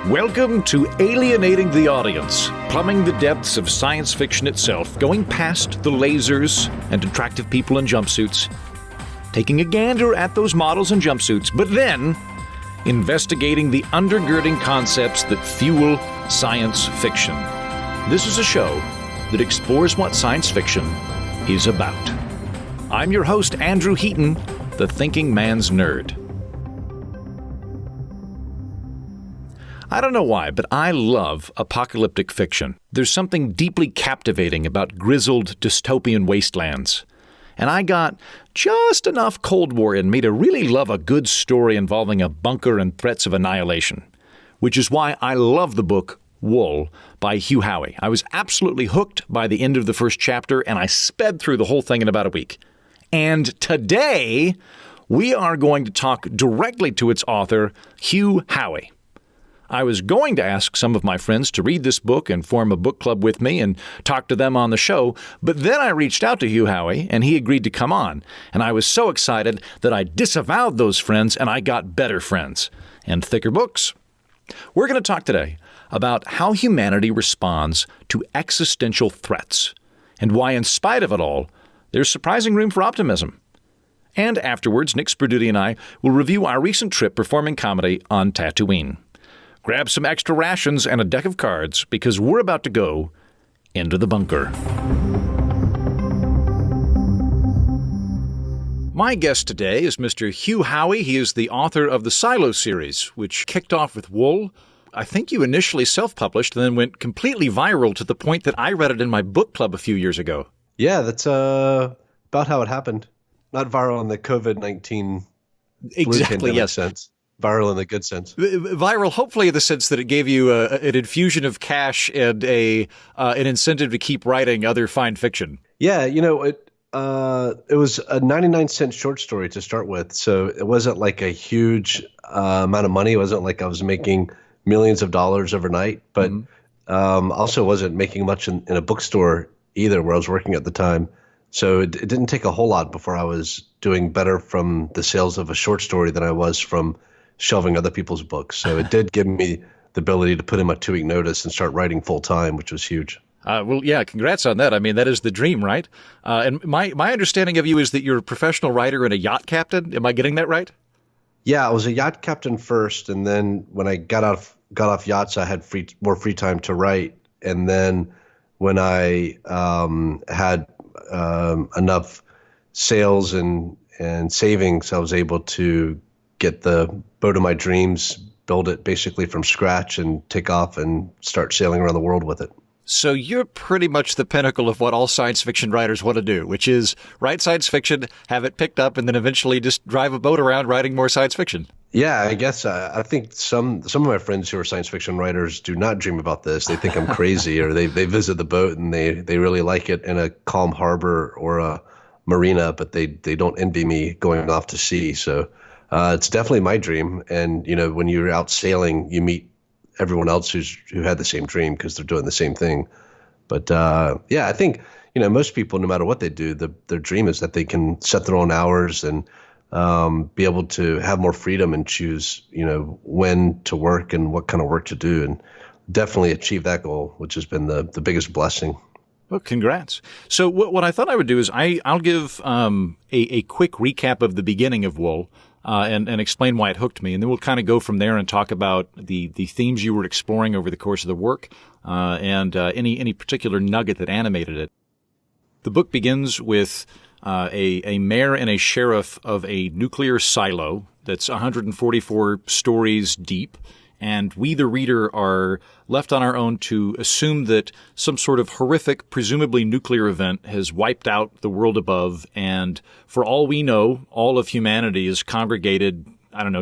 Welcome to Alienating the Audience, plumbing the depths of science fiction itself, going past the lasers and attractive people in jumpsuits, taking a gander at those models in jumpsuits, but then investigating the undergirding concepts that fuel science fiction. This is a show that explores what science fiction is about. I'm your host, Andrew Heaton, the thinking man's nerd. I don't know why, but I love apocalyptic fiction. There's something deeply captivating about grizzled dystopian wastelands. And I got just enough Cold War in me to really love a good story involving a bunker and threats of annihilation. Which is why I love the book Wool by Hugh Howey. I was absolutely hooked by the end of the first chapter, and I sped through the whole thing in about a week. And today, we are going to talk directly to its author, Hugh Howey. I was going to ask some of my friends to read this book and form a book club with me and talk to them on the show, but then I reached out to Hugh Howey, and he agreed to come on. And I was so excited that I disavowed those friends, and I got better friends and thicker books. We're going to talk today about how humanity responds to existential threats, and why, in spite of it all, there's surprising room for optimism. And afterwards, Nick Sperduti and I will review our recent trip performing comedy on Tatooine. Grab some extra rations and a deck of cards, because we're about to go into the bunker. My guest today is Mr. Hugh Howey. He is the author of the Silo series, which kicked off with Wool. I think you initially self-published and then went completely viral to the point that I read it in my book club a few years ago. Yeah, that's about how it happened. Not viral in the COVID-19 exactly, yes. sense. Viral in the good sense. Viral, hopefully in the sense that it gave you an infusion of cash and an incentive to keep writing other fine fiction. Yeah, it was a 99-cent short story to start with, so it wasn't like a huge amount of money. It wasn't like I was making millions of dollars overnight, but also wasn't making much in a bookstore either, where I was working at the time. So it didn't take a whole lot before I was doing better from the sales of a short story than I was from shelving other people's books. So it did give me the ability to put in my 2-week notice and start writing full time, which was huge. Well, yeah, congrats on that. I mean, that is the dream, right? And my understanding of you is that you're a professional writer and a yacht captain. Am I getting that right? Yeah, I was a yacht captain first, and then when I got off yachts, I had more free time to write. And then when I had enough sales and savings, I was able to get the boat of my dreams, build it basically from scratch, and take off and start sailing around the world with it. So you're pretty much the pinnacle of what all science fiction writers want to do, which is write science fiction, have it picked up, and then eventually just drive a boat around writing more science fiction. Yeah, I guess I think some of my friends who are science fiction writers do not dream about this. They think I'm crazy, or they visit the boat and they really like it in a calm harbor or a marina, but they don't envy me going off to sea. So it's definitely my dream. And when you're out sailing, you meet everyone else who had the same dream because they're doing the same thing. But yeah, I think most people, no matter what they do, their dream is that they can set their own hours and be able to have more freedom and choose, when to work and what kind of work to do, and definitely achieve that goal, which has been the biggest blessing. Well, congrats. So what I thought I would do is I'll give a quick recap of the beginning of Wool and explain why it hooked me, and then we'll kind of go from there and talk about the themes you were exploring over the course of the work and any particular nugget that animated it. The book begins with a mayor and a sheriff of a nuclear silo that's 144 stories deep, and we, the reader, are left on our own to assume that some sort of horrific, presumably nuclear event has wiped out the world above, and for all we know, all of humanity is congregated,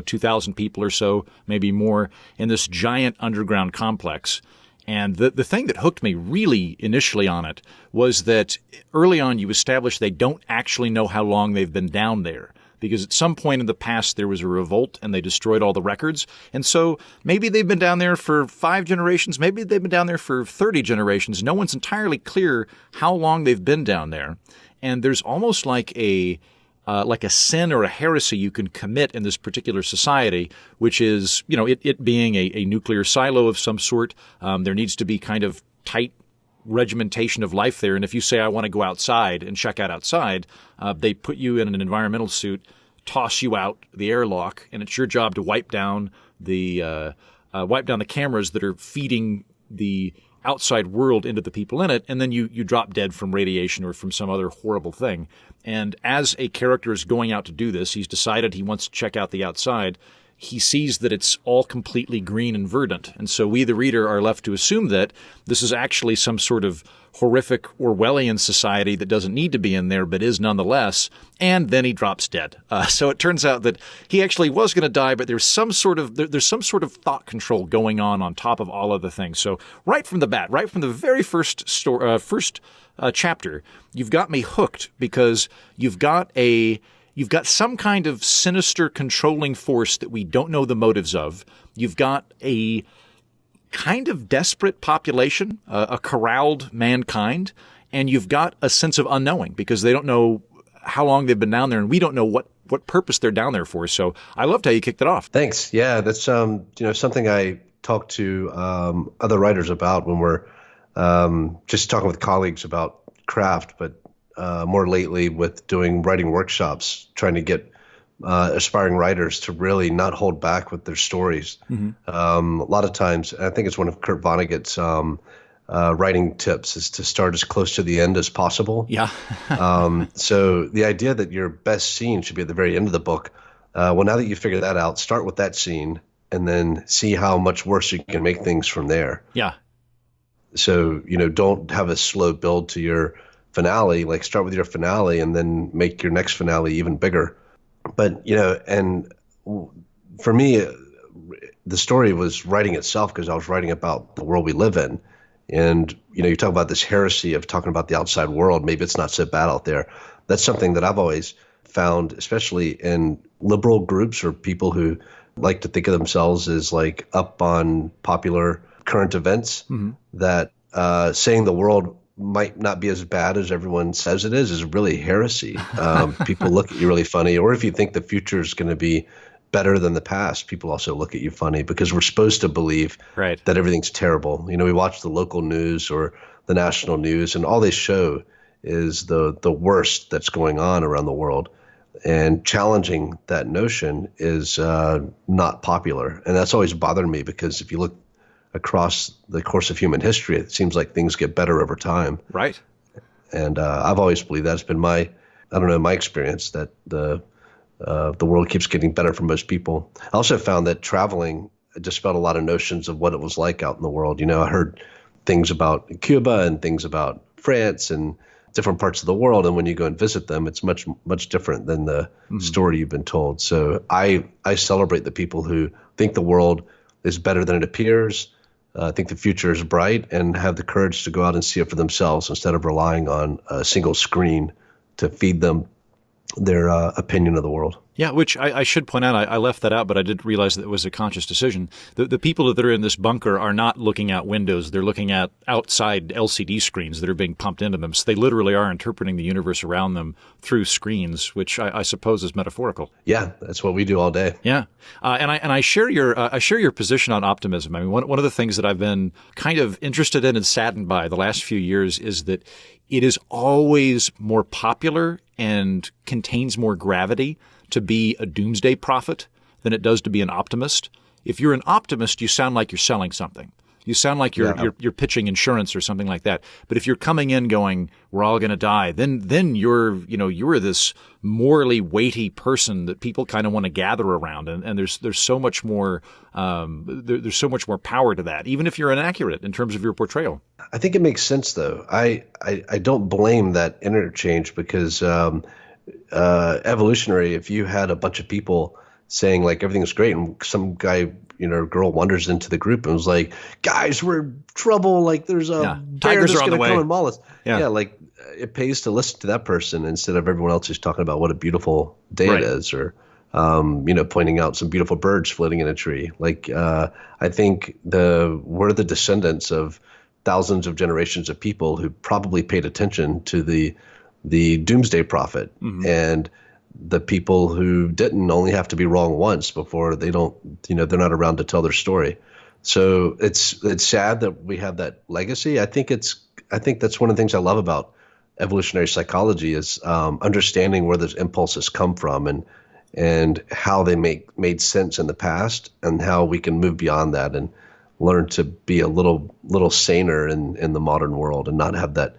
2,000 people or so, maybe more, in this giant underground complex. And the thing that hooked me really initially on it was that early on you established they don't actually know how long they've been down there, because at some point in the past there was a revolt and they destroyed all the records. And so maybe they've been down there for 5 generations, maybe they've been down there for 30 generations. No one's entirely clear how long they've been down there. And there's almost like a like a sin or a heresy you can commit in this particular society, which is, it being a nuclear silo of some sort. There needs to be kind of tight regimentation of life there. And if you say, I want to go outside and check out outside, they put you in an environmental suit, toss you out the airlock, and it's your job to wipe down the cameras that are feeding the outside world into the people in it, and then you drop dead from radiation or from some other horrible thing. And as a character is going out to do this, he's decided he wants to check out the outside. He sees that it's all completely green and verdant. And so we, the reader, are left to assume that this is actually some sort of horrific Orwellian society that doesn't need to be in there, but is nonetheless. And then he drops dead. So it turns out that he actually was going to die, but there's some sort of thought control going on top of all of the things. So right from the bat, right from the very first chapter, you've got me hooked because you've got some kind of sinister controlling force that we don't know the motives of. You've got a kind of desperate population, a corralled mankind, and you've got a sense of unknowing because they don't know how long they've been down there, and we don't know what purpose they're down there for. So I loved how you kicked it off. Thanks. Yeah, that's something I talk to other writers about when we're just talking with colleagues about craft, but more lately with doing writing workshops, trying to get aspiring writers to really not hold back with their stories. Mm-hmm. A lot of times, I think it's one of Kurt Vonnegut's writing tips is to start as close to the end as possible. Yeah. So the idea that your best scene should be at the very end of the book, well, now that you figured that out, start with that scene and then see how much worse you can make things from there. Yeah. So, don't have a slow build to your finale, like start with your finale and then make your next finale even bigger. But, and for me, the story was writing itself because I was writing about the world we live in. And, you talk about this heresy of talking about the outside world. Maybe it's not so bad out there. That's something that I've always found, especially in liberal groups or people who like to think of themselves as like up on popular current events, mm-hmm. that saying the world might not be as bad as everyone says it is really heresy. People look at you really funny, or if you think the future is going to be better than the past, people also look at you funny because we're supposed to believe right. that everything's terrible. We watch the local news or the national news, and all they show is the worst that's going on around the world. And challenging that notion is not popular. And that's always bothered me because if you look across the course of human history, it seems like things get better over time. Right. And I've always believed that's been my experience, that the world keeps getting better for most people. I also found that traveling dispelled a lot of notions of what it was like out in the world. I heard things about Cuba and things about France and different parts of the world. And when you go and visit them, it's much, much different than the mm-hmm. story you've been told. So I celebrate the people who think the world is better than it appears, think the future is bright, and have the courage to go out and see it for themselves instead of relying on a single screen to feed them their opinion of the world. Yeah, which I should point out, I left that out, but I did realize that it was a conscious decision. The people that are in this bunker are not looking out windows. They're looking at outside LCD screens that are being pumped into them. So they literally are interpreting the universe around them through screens, which I suppose is metaphorical. Yeah, that's what we do all day. Yeah, and I share your position on optimism. I mean, one of the things that I've been kind of interested in and saddened by the last few years is that it is always more popular and contains more gravity to be a doomsday prophet than it does to be an optimist. If you're an optimist, you sound like you're selling something. You sound like you're pitching insurance or something like that. But if you're coming in going, we're all going to die, then you're this morally weighty person that people kind of want to gather around. And there's so much more there's so much more power to that, even if you're inaccurate in terms of your portrayal. I think it makes sense though. I don't blame that interchange because evolutionary, if you had a bunch of people saying like everything's great and some guy, girl wanders into the group and was like, guys, we're in trouble. Like there's a bear that's going to come and maul us. Yeah. Like it pays to listen to that person instead of everyone else who's talking about what a beautiful day it is or, pointing out some beautiful birds floating in a tree. Like I think we're the descendants of thousands of generations of people who probably paid attention to the doomsday prophet. Mm-hmm. And the people who didn't only have to be wrong once before they don't, they're not around to tell their story. So it's sad that we have that legacy. I think that's one of the things I love about evolutionary psychology is understanding where those impulses come from and how they made sense in the past and how we can move beyond that and learn to be a little saner in the modern world and not have that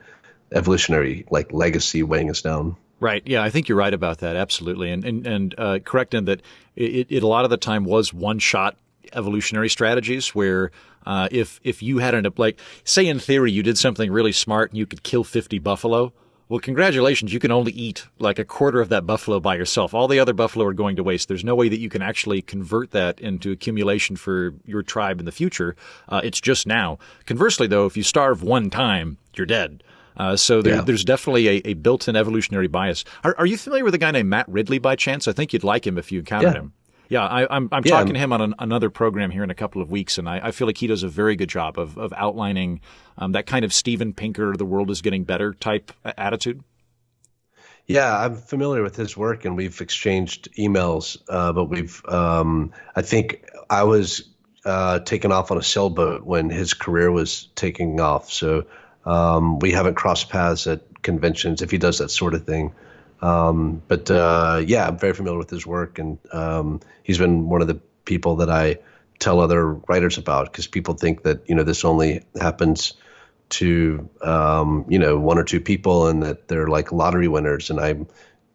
evolutionary like legacy weighing us down. Right. Yeah, I think you're right about that. Absolutely. And correct in that it a lot of the time was one-shot evolutionary strategies where if you had like, say in theory you did something really smart and you could kill 50 buffalo, well, congratulations, you can only eat like a quarter of that buffalo by yourself. All the other buffalo are going to waste. There's no way that you can actually convert that into accumulation for your tribe in the future. It's just now. Conversely, though, if you starve one time, you're dead. So there's definitely a built-in evolutionary bias. Are you familiar with a guy named Matt Ridley by chance? I think you'd like him if you encountered him. Yeah, I'm talking to him on another program here in a couple of weeks, and I feel like he does a very good job of outlining that kind of Steven Pinker, the world is getting better type attitude. Yeah, I'm familiar with his work, and we've exchanged emails. But I think I was taken off on a sailboat when his career was taking off. So we haven't crossed paths at conventions if he does that sort of thing. But I'm very familiar with his work, and he's been one of the people that I tell other writers about because people think that this only happens to one or two people and that they're like lottery winners, and I'm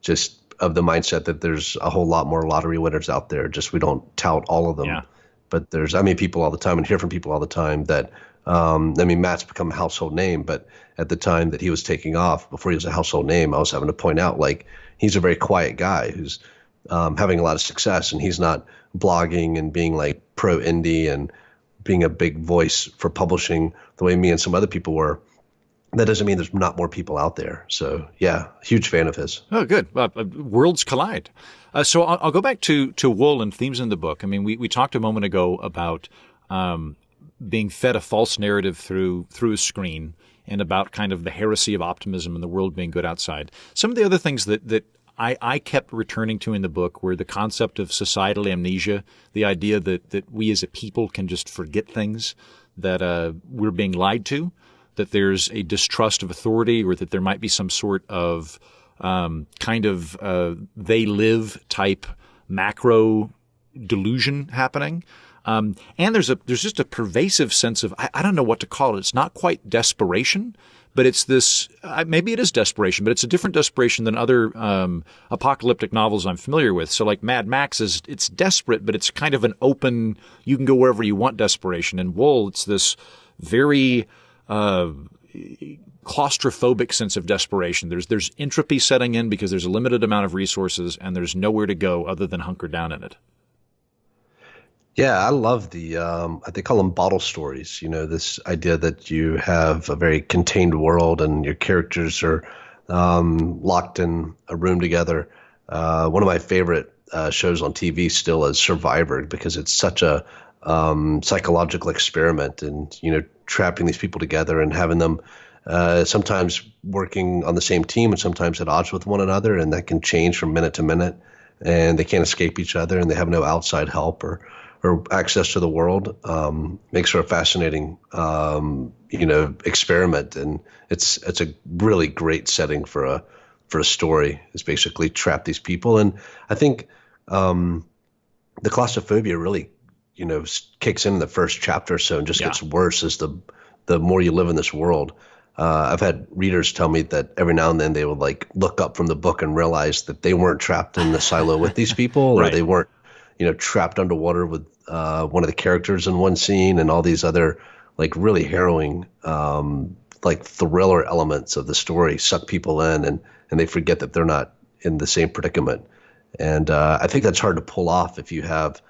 just of the mindset that there's a whole lot more lottery winners out there. Just we don't tout all of them. Yeah. But I meet people all the time and hear from people all the time that Matt's become a household name, but at the time that he was taking off, before he was a household name, I was having to point out, like, he's a very quiet guy who's having a lot of success, and he's not blogging and being like pro indie and being a big voice for publishing the way me and some other people were. That doesn't mean there's not more people out there. So yeah, huge fan of his. Oh, good. Worlds collide. So I'll go back to Wool and themes in the book. I mean, we talked a moment ago about being fed a false narrative through a screen and about kind of the heresy of optimism and the world being good outside. Some of the other things that I kept returning to in the book were the concept of societal amnesia, the idea that we as a people can just forget things, that we're being lied to, that there's a distrust of authority, or that there might be some sort of they live type macro delusion happening. And there's just a pervasive sense of, I don't know what to call it. It's not quite desperation, but it's this, maybe it is desperation, but it's a different desperation than other apocalyptic novels I'm familiar with. So like Mad Max it's desperate, but it's kind of an open, you can go wherever you want desperation. In Wool, it's this very claustrophobic sense of desperation. There's entropy setting in because there's a limited amount of resources and there's nowhere to go other than hunker down in it. Yeah, I love they call them bottle stories, this idea that you have a very contained world and your characters are locked in a room together. One of my favorite shows on TV still is Survivor, because it's such a psychological experiment and, trapping these people together and having them sometimes working on the same team and sometimes at odds with one another, and that can change from minute to minute, and they can't escape each other and they have no outside help or access to the world. Makes for a fascinating, experiment, and it's a really great setting for a story. Is basically trap these people, and I think the claustrophobia really, kicks in the first chapter or so and just gets worse as the more you live in this world. I've had readers tell me that every now and then they would like look up from the book and realize that they weren't trapped in the silo with these people, or right. They weren't trapped underwater with one of the characters in one scene, and all these other like really harrowing like thriller elements of the story suck people in, and they forget that they're not in the same predicament. And I think that's hard to pull off if you have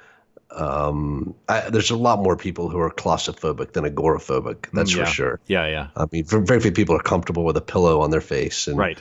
there's a lot more people who are claustrophobic than agoraphobic. That's for sure. Yeah. I mean, very few people are comfortable with a pillow on their face. And, right.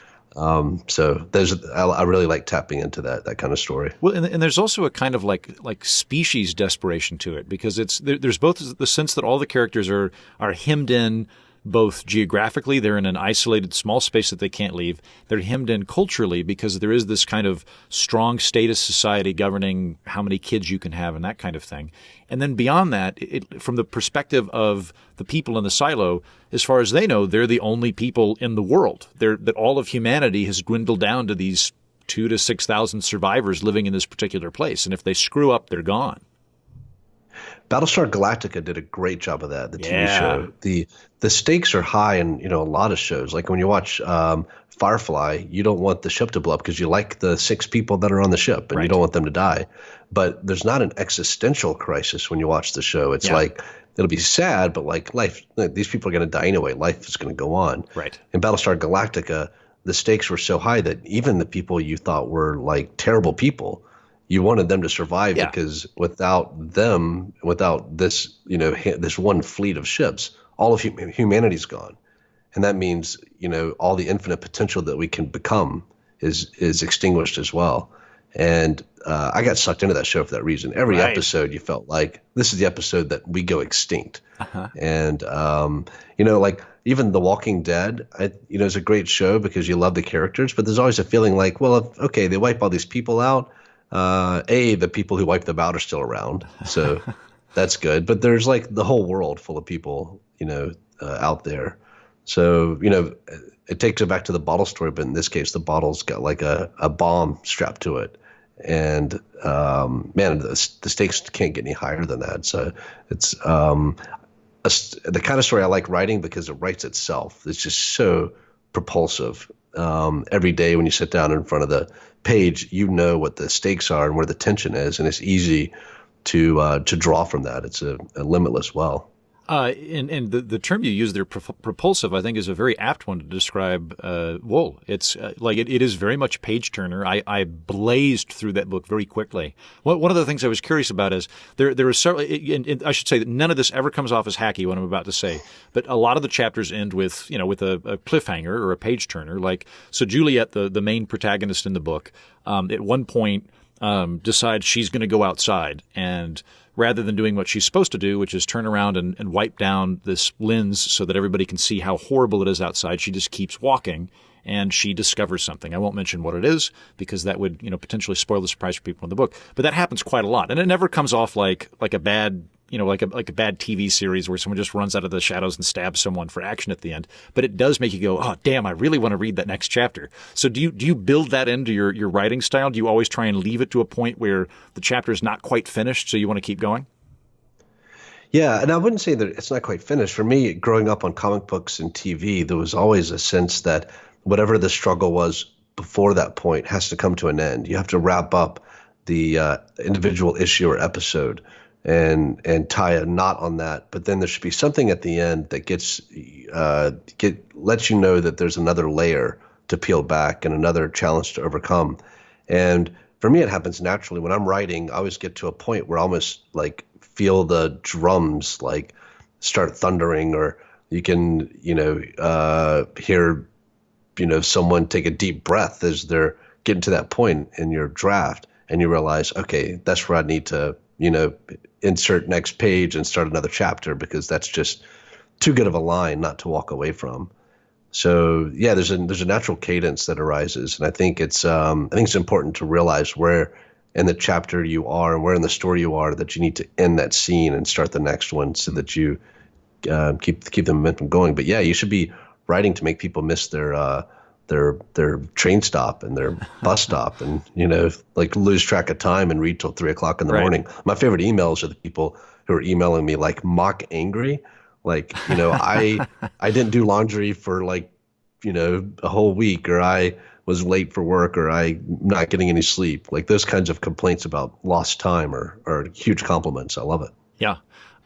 So I really like tapping into that kind of story. Well, and there's also a kind of like species desperation to it, because there's both the sense that all the characters are hemmed in both geographically, they're in an isolated small space that they can't leave. They're hemmed in culturally because there is this kind of strong status society governing how many kids you can have and that kind of thing. And then beyond that, from the perspective of the people in the silo, as far as they know, they're the only people in the world. That all of humanity has dwindled down to these 2,000 to 6,000 survivors living in this particular place. And if they screw up, they're gone. Battlestar Galactica did a great job of that, the TV show. The stakes are high in, a lot of shows. Like when you watch Firefly, you don't want the ship to blow up because you like the 6 people that are on the ship and you don't want them to die. But there's not an existential crisis when you watch the show. It's like, it'll be sad, but like life, these people are going to die anyway. Life is going to go on. Right. In Battlestar Galactica, the stakes were so high that even the people you thought were like terrible people, you wanted them to survive because without them, without this, this one fleet of ships, all of humanity's gone. And that means, all the infinite potential that we can become is extinguished as well. And I got sucked into that show for that reason. Every episode, you felt like this is the episode that we go extinct. And, like even The Walking Dead, is a great show because you love the characters, but there's always a feeling like, well, okay, they wipe all these people out. The people who wiped them out are still around, so that's good. But there's like the whole world full of people, out there. So, it takes it back to the bottle story, but in this case, the bottle's got like a bomb strapped to it. And, man, the stakes can't get any higher than that. So it's the kind of story I like writing because it writes itself. It's just so propulsive. Every day when you sit down in front of the page, what the stakes are and where the tension is, and it's easy to draw from that. It's a limitless well. And the term you use there, propulsive, I think is a very apt one to describe Wool. It's it is very much page turner. I blazed through that book very quickly. One of the things I was curious about is there are several, and I should say that none of this ever comes off as hacky, what I'm about to say, but a lot of the chapters end with a cliffhanger or a page turner. So Juliet, the main protagonist in the book, at one point decides she's going to go outside, and rather than doing what she's supposed to do, which is turn around and wipe down this lens so that everybody can see how horrible it is outside, she just keeps walking, and she discovers something. I won't mention what it is because that would potentially spoil the surprise for people in the book. But that happens quite a lot, and it never comes off like a bad like a bad TV series where someone just runs out of the shadows and stabs someone for action at the end. But it does make you go, oh, damn, I really want to read that next chapter. So do you build that into your writing style? Do you always try and leave it to a point where the chapter is not quite finished, so you want to keep going? Yeah, and I wouldn't say that it's not quite finished. For me, growing up on comic books and TV, there was always a sense that whatever the struggle was before that point has to come to an end. You have to wrap up the individual issue or episode and tie a knot on that. But then there should be something at the end that lets you know that there's another layer to peel back and another challenge to overcome. And for me, it happens naturally. When I'm writing, I always get to a point where I almost like feel the drums like start thundering, or you can, hear, someone take a deep breath as they're getting to that point in your draft, and you realize, okay, that's where I need to, insert next page and start another chapter, because that's just too good of a line not to walk away from. So yeah, there's a natural cadence that arises, and I think it's important to realize where in the chapter you are and where in the story you are, that you need to end that scene and start the next one, so that you keep the momentum going. But yeah, you should be writing to make people miss their train stop and their bus stop, and lose track of time and read till 3:00 in the morning. My favorite emails are the people who are emailing me like mock angry, I didn't do laundry for a whole week, or I was late for work, or I'm not getting any sleep. Like those kinds of complaints about lost time are huge compliments. I love it. Yeah.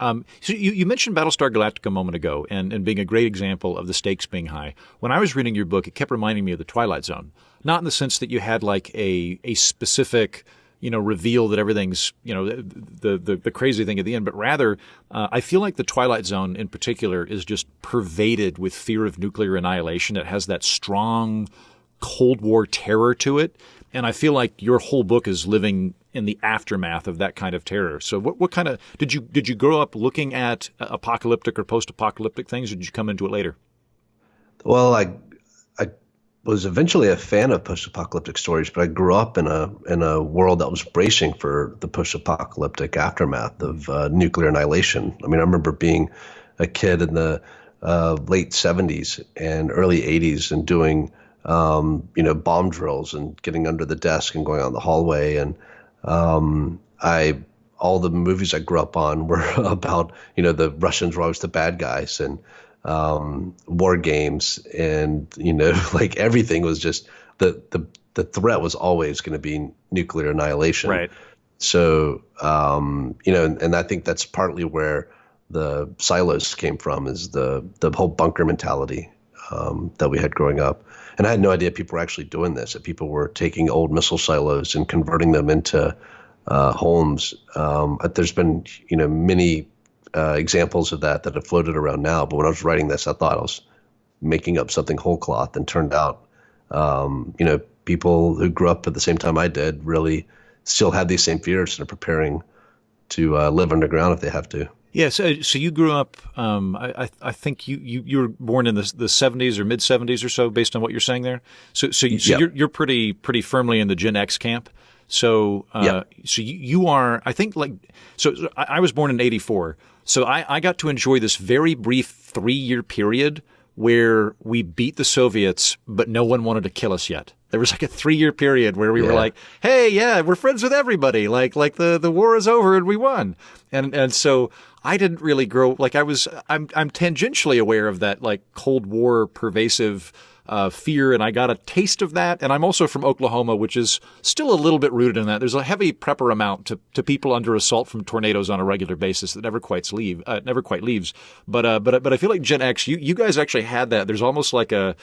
So you mentioned Battlestar Galactica a moment ago, and being a great example of the stakes being high. When I was reading your book, it kept reminding me of the Twilight Zone. Not in the sense that you had like a specific, reveal that everything's, the crazy thing at the end, but rather I feel like the Twilight Zone in particular is just pervaded with fear of nuclear annihilation. It has that strong Cold War terror to it. And I feel like your whole book is living in the aftermath of that kind of terror. So what kind of did you grow up looking at apocalyptic or post-apocalyptic things, or did you come into it later? Well, I was eventually a fan of post-apocalyptic stories, but I grew up in a world that was bracing for the post-apocalyptic aftermath of nuclear annihilation. I mean, I remember being a kid in the late 70s and early 80s and doing bomb drills and getting under the desk and going out in the hallway. And all the movies I grew up on were about, the Russians were always the bad guys, and war games, and like everything was just the threat was always going to be nuclear annihilation. Right. So and I think that's partly where the silos came from, is the whole bunker mentality that we had growing up. And I had no idea people were actually doing this, that people were taking old missile silos and converting them into homes. There's been many examples of that have floated around now. But when I was writing this, I thought I was making up something whole cloth, and turned out, people who grew up at the same time I did really still had these same fears and are preparing to live underground if they have to. Yeah, so you grew up. I think you were born in the 70s or mid 70s or so, based on what you're saying there. So you're pretty firmly in the Gen X camp. So so you are. I think I was born in '84. So I got to enjoy this very brief 3-year period where we beat the Soviets, but no one wanted to kill us yet. There was like a 3-year period where we were like, hey, yeah, we're friends with everybody. Like the war is over and we won. And so I didn't really grow, I'm tangentially aware of that, like, Cold War pervasive fear, and I got a taste of that. And I'm also from Oklahoma, which is still a little bit rooted in that. There's a heavy prepper amount to people under assault from tornadoes on a regular basis that never quite leaves. But I feel like Gen X, you guys actually had that. There's almost like a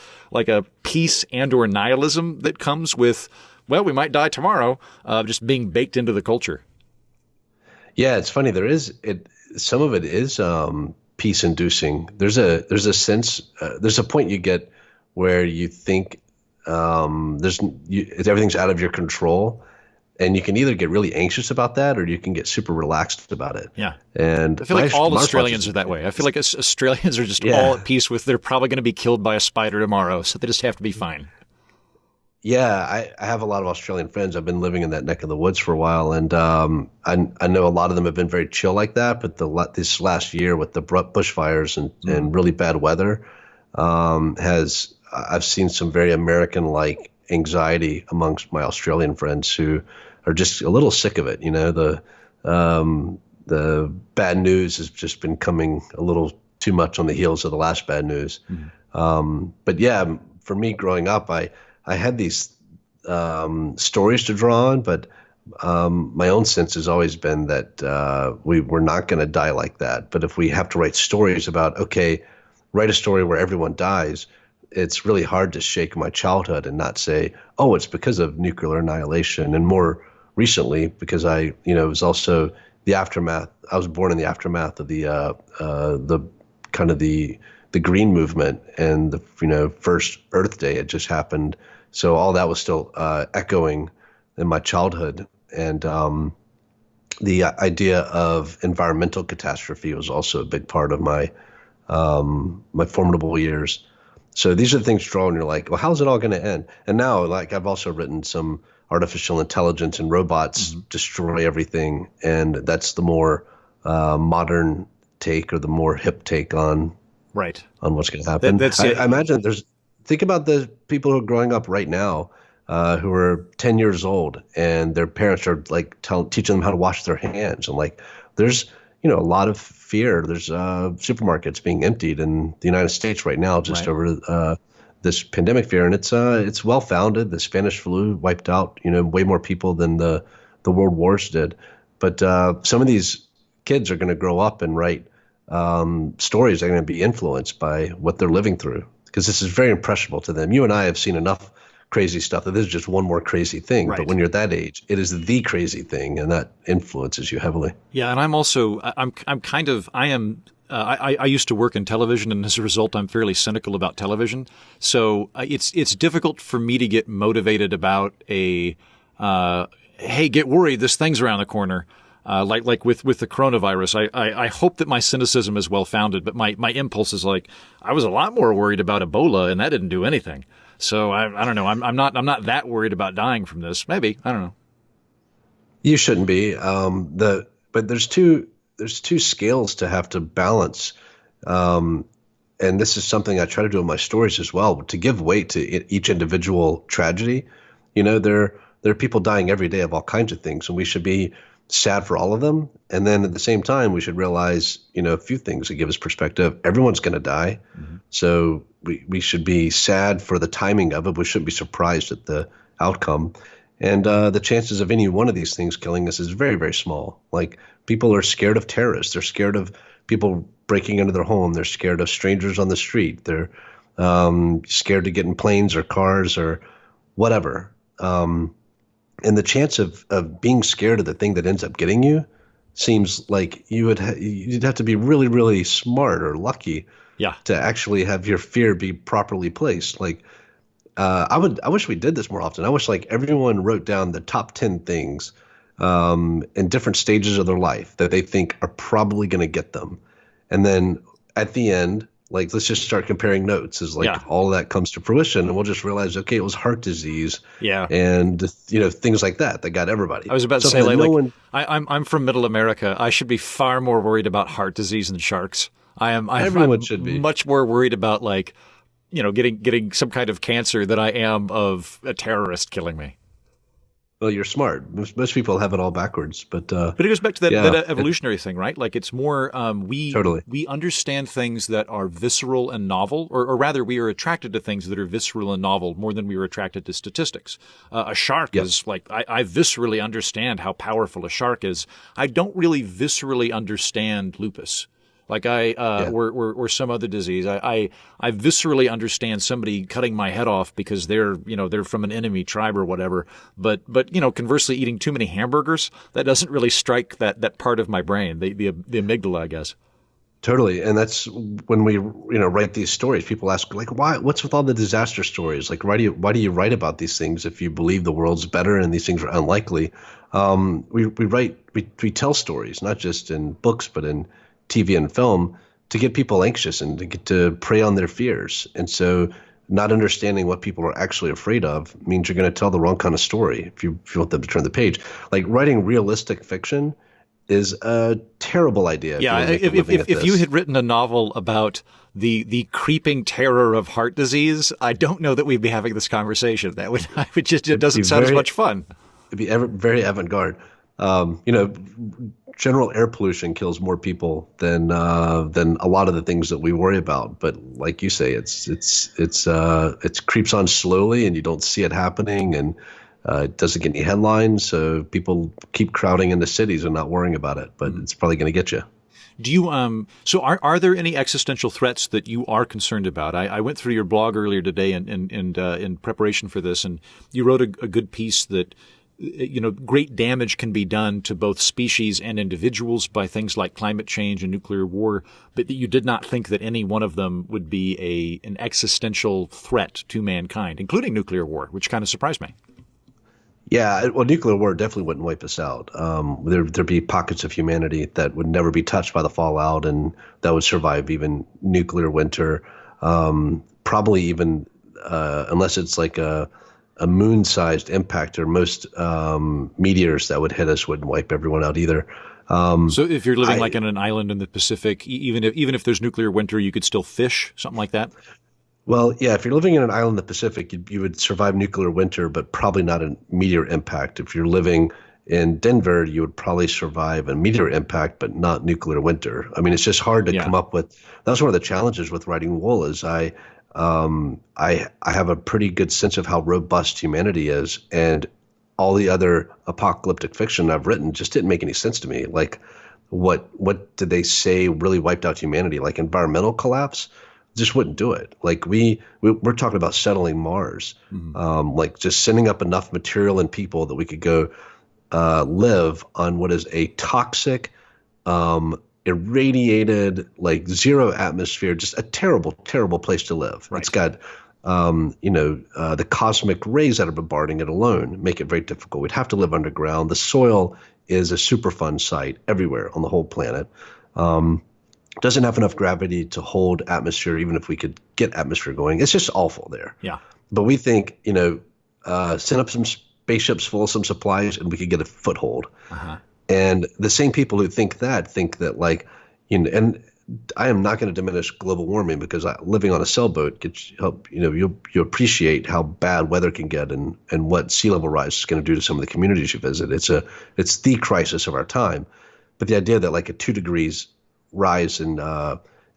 peace and or nihilism that comes with, well, we might die tomorrow, just being baked into the culture. Yeah, it's funny. Some of it is peace inducing. There's a sense. There's a point you get where you think everything's out of your control, and you can either get really anxious about that, or you can get super relaxed about it. Yeah, and I feel like all Australians are that way. I feel like Australians are just all at peace with, they're probably going to be killed by a spider tomorrow, so they just have to be fine. Yeah, I have a lot of Australian friends. I've been living in that neck of the woods for a while, and I know a lot of them have been very chill like that. But this last year with the bushfires and really bad weather, I've seen some very American-like anxiety amongst my Australian friends who are just a little sick of it. The bad news has just been coming a little too much on the heels of the last bad news. But yeah, for me growing up, I had these stories to draw on, but my own sense has always been that we're not going to die like that. But if we have to write stories about, write a story where everyone dies, it's really hard to shake my childhood and not say, oh, it's because of nuclear annihilation. And more recently, because it was also the aftermath. I was born in the aftermath of the kind of the Green Movement, and the first Earth Day had just happened. So all that was still echoing in my childhood, and the idea of environmental catastrophe was also a big part of my formidable years. So these are the things drawn, and you're like, well, how's it all going to end? And now, like, I've also written some artificial intelligence and robots destroy everything, and that's the more modern take, or the more hip take on what's going to happen. I imagine think about the people who are growing up right now, who are 10 years old, and their parents are like teaching them how to wash their hands. And like, there's, a lot of fear. There's supermarkets being emptied in the United States right now, just over this pandemic fear. And it's well founded. The Spanish flu wiped out, way more people than the world wars did. But some of these kids are going to grow up and write stories that are going to be influenced by what they're living through, because this is very impressionable to them. You and I have seen enough crazy stuff that this is just one more crazy thing. Right. But when you're that age, it is the crazy thing, and that influences you heavily. Yeah, and I'm also I used to work in television, and as a result, I'm fairly cynical about television. So it's difficult for me to get motivated about hey, get worried, this thing's around the corner. Like with the coronavirus, I hope that my cynicism is well founded, but my impulse is like, I was a lot more worried about Ebola, and that didn't do anything. So I don't know. I'm not that worried about dying from this. Maybe, I don't know. You shouldn't be. But there's two scales to have to balance. And this is something I try to do in my stories as well, to give weight to each individual tragedy. There are people dying every day of all kinds of things, and we should be sad for all of them. And then at the same time, we should realize, a few things that give us perspective. Everyone's going to die. Mm-hmm. So we should be sad for the timing of it. We shouldn't be surprised at the outcome. And the chances of any one of these things killing us is very, very small. Like, people are scared of terrorists. They're scared of people breaking into their home. They're scared of strangers on the street. They're scared to get in planes or cars or whatever. And the chance of being scared of the thing that ends up getting you seems like you'd have to be really, really smart or lucky to actually have your fear be properly placed. Like, I wish we did this more often. I wish like everyone wrote down the top 10 things in different stages of their life that they think are probably going to get them. And then at the end, like, let's just start comparing notes as all of that comes to fruition, and we'll just realize, okay, it was heart disease, and things like that got everybody. I was about to say, I'm from Middle America. I should be far more worried about heart disease than sharks. Everyone should be much more worried about getting some kind of cancer than I am of a terrorist killing me. Well, you're smart. Most people have it all backwards, but it goes back to that evolutionary thing, right? Like, it's more we understand things that are visceral and novel, or rather, we are attracted to things that are visceral and novel more than we are attracted to statistics. A shark is like, I viscerally understand how powerful a shark is. I don't really viscerally understand lupus. Like or some other disease. I viscerally understand somebody cutting my head off because they're from an enemy tribe or whatever. But conversely, eating too many hamburgers, that doesn't really strike that part of my brain, the amygdala, I guess. Totally. And that's when we write these stories. People ask, like, why? What's with all the disaster stories? Like, why do you write about these things if you believe the world's better and these things are unlikely? We tell stories, not just in books, but in TV and film, to get people anxious and to get to prey on their fears. And so not understanding what people are actually afraid of means you're going to tell the wrong kind of story if you want them to turn the page. Like, writing realistic fiction is a terrible idea. Yeah, if you had written a novel about the creeping terror of heart disease, I don't know that we'd be having this conversation. It doesn't sound as much fun. It'd be very avant-garde. General air pollution kills more people than a lot of the things that we worry about. But like you say, it creeps on slowly, and you don't see it happening, and it doesn't get any headlines. So people keep crowding into cities and not worrying about it. But it's probably going to get you. Do you so are there any existential threats that you are concerned about? I went through your blog earlier today and in preparation for this, and you wrote a good piece that great damage can be done to both species and individuals by things like climate change and nuclear war, but that you did not think that any one of them would be an existential threat to mankind, including nuclear war, which kind of surprised me. Yeah, well, nuclear war definitely wouldn't wipe us out. There'd be pockets of humanity that would never be touched by the fallout, and that would survive even nuclear winter. Probably even unless it's like a moon-sized impact, or most meteors that would hit us wouldn't wipe everyone out either. So if you're living like on an island in the Pacific, even if there's nuclear winter, you could still fish, something like that? Well, yeah, if you're living in an island in the Pacific, you would survive nuclear winter, but probably not a meteor impact. If you're living in Denver, you would probably survive a meteor impact, but not nuclear winter. I mean, it's just hard to come up with. That's one of the challenges with writing Wool is I have a pretty good sense of how robust humanity is, and all the other apocalyptic fiction I've written just didn't make any sense to me. Like, what did they say really wiped out humanity? Like environmental collapse? Just wouldn't do it. Like we're talking about settling Mars, like just sending up enough material and people that we could go live on what is a toxic, irradiated, like zero atmosphere, just a terrible, terrible place to live. Right. It's got The cosmic rays that are bombarding it alone make it very difficult. We'd have to live underground. The soil is a Superfund site everywhere on the whole planet. Doesn't have enough gravity to hold atmosphere, even if we could get atmosphere going. It's just awful there. Yeah. But we think, send up some spaceships full of some supplies and we could get a foothold. Uh-huh. And the same people who think that and I am not going to diminish global warming because living on a sailboat gets help. You appreciate how bad weather can get and what sea level rise is going to do to some of the communities you visit. It's the crisis of our time. But the idea that like a 2 degrees rise in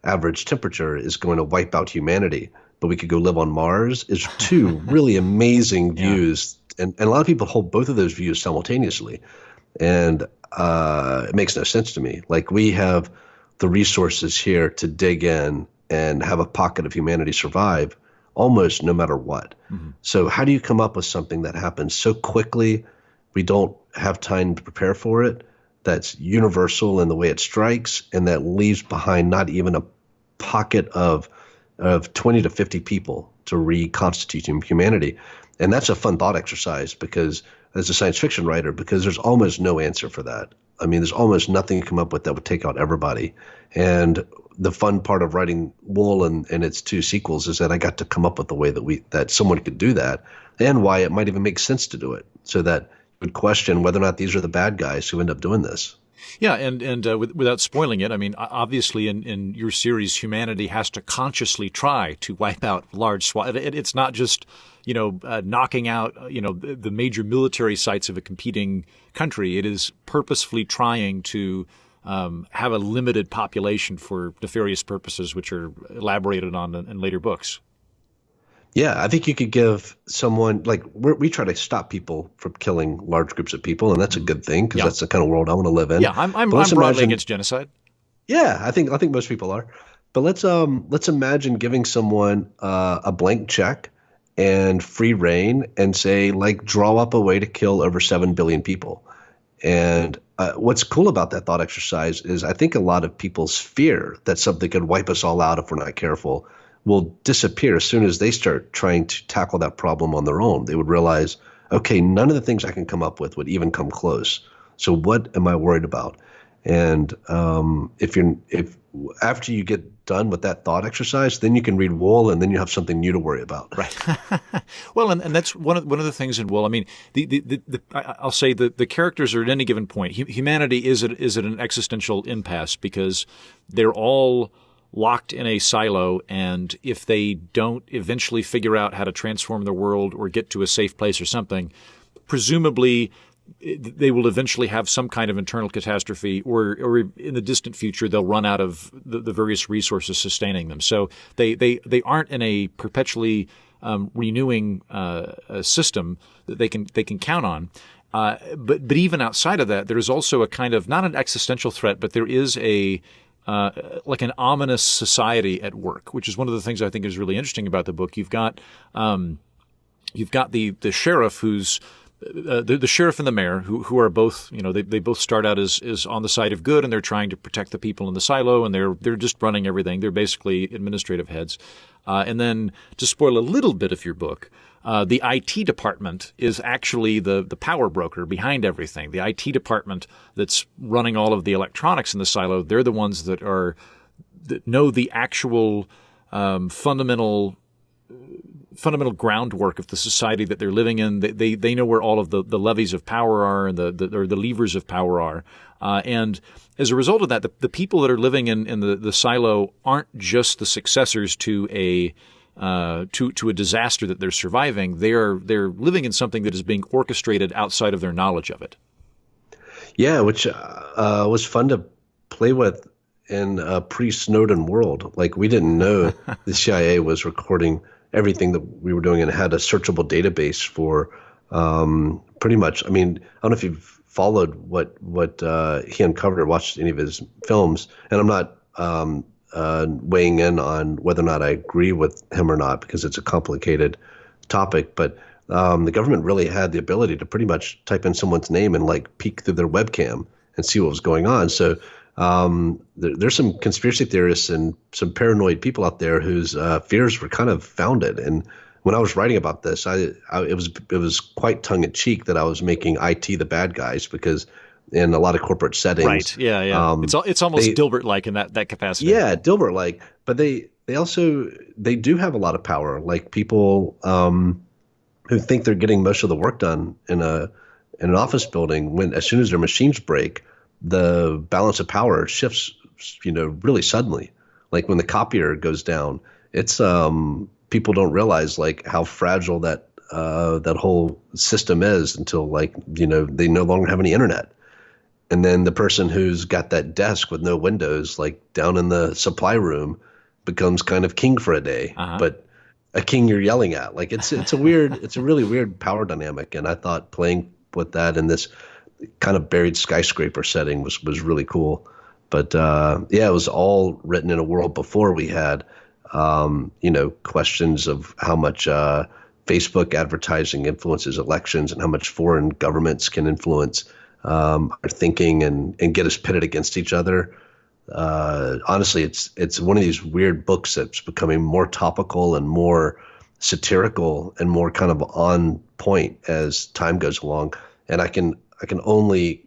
average temperature is going to wipe out humanity, but we could go live on Mars is two really amazing views. And a lot of people hold both of those views simultaneously. And it makes no sense to me. Like we have the resources here to dig in and have a pocket of humanity survive almost no matter what. Mm-hmm. So how do you come up with something that happens so quickly, we don't have time to prepare for it, that's universal in the way it strikes, and that leaves behind not even a pocket of 20 to 50 people to reconstitute humanity? And that's a fun thought exercise because as a science fiction writer, because there's almost no answer for that. I mean, there's almost nothing you come up with that would take out everybody. And the fun part of writing Wool and its 2 sequels is that I got to come up with the way that someone could do that and why it might even make sense to do it, so that you would question whether or not these are the bad guys who end up doing this. Yeah, and without spoiling it, I mean, obviously in your series, humanity has to consciously try to wipe out large swaths. It's not just, knocking out, the major military sites of a competing country. It is purposefully trying to have a limited population for nefarious purposes, which are elaborated on in later books. Yeah, I think you could give someone we try to stop people from killing large groups of people, and that's a good thing because that's the kind of world I want to live in. Yeah, I'm broadly against genocide. Yeah, I think most people are. But let's imagine giving someone a blank check and free reign and say, draw up a way to kill over 7 billion people. And what's cool about that thought exercise is I think a lot of people's fear that something could wipe us all out if we're not careful will disappear as soon as they start trying to tackle that problem on their own. They would realize, okay, none of the things I can come up with would even come close. So what am I worried about? And if after you get done with that thought exercise, then you can read Wool, and then you have something new to worry about. Right. Well, and that's one of the things in Wool. I mean, I'll say the characters are at any given point. Humanity is at an existential impasse because they're all locked in a silo, and if they don't eventually figure out how to transform the world or get to a safe place or something, presumably they will eventually have some kind of internal catastrophe, or in the distant future they'll run out of the various resources sustaining them. So they aren't in a perpetually renewing system that they can count on. But even outside of that, there is also a kind of, not an existential threat, but there is like an ominous society at work, which is one of the things I think is really interesting about the book. You've got the sheriff who's the sheriff and the mayor who are both, they both start out as on the side of good, and they're trying to protect the people in the silo, and they're just running everything. They're basically administrative heads. And then, to spoil a little bit of your book, the IT department is actually the power broker behind everything. The IT department that's running all of the electronics in the silo, they're the ones that know the actual fundamental groundwork of the society that they're living in. They know where all of the levies of power are and the levers of power are. And as a result of that, the people that are living in the silo aren't just the successors to a disaster that they're surviving. They're living in something that is being orchestrated outside of their knowledge of it. Yeah, which was fun to play with in a pre-Snowden world. Like, we didn't know the CIA was recording everything that we were doing and had a searchable database for pretty much. I mean, I don't know if you've followed what he uncovered or watched any of his films, and I'm not weighing in on whether or not I agree with him or not, because it's a complicated topic, but the government really had the ability to pretty much type in someone's name and peek through their webcam and see what was going on. So There's some conspiracy theorists and some paranoid people out there whose fears were kind of founded. And when I was writing about this, it was quite tongue in cheek that I was making IT the bad guys, because in a lot of corporate settings, Right. Yeah. Yeah. It's almost Dilbert-like in that capacity. yeah, Dilbert-like, but they do have a lot of power. Like people who think they're getting most of the work done in an office building, when as soon as their machines break, the balance of power shifts, really suddenly. Like when the copier goes down, it's people don't realize like how fragile that whole system is until they no longer have any internet. And then the person who's got that desk with no windows, like down in the supply room, becomes kind of king for a day, but a king you're yelling at. Like it's a really weird power dynamic. And I thought playing with that in this kind of buried skyscraper setting was really cool. But it was all written in a world before we had, questions of how much Facebook advertising influences elections and how much foreign governments can influence our thinking and get us pitted against each other. Honestly, it's one of these weird books that's becoming more topical and more satirical and more kind of on point as time goes along. And I can only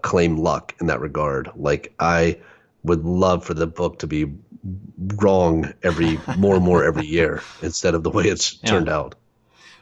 claim luck in that regard. Like I would love for the book to be wrong more and more every year instead of the way it's turned out.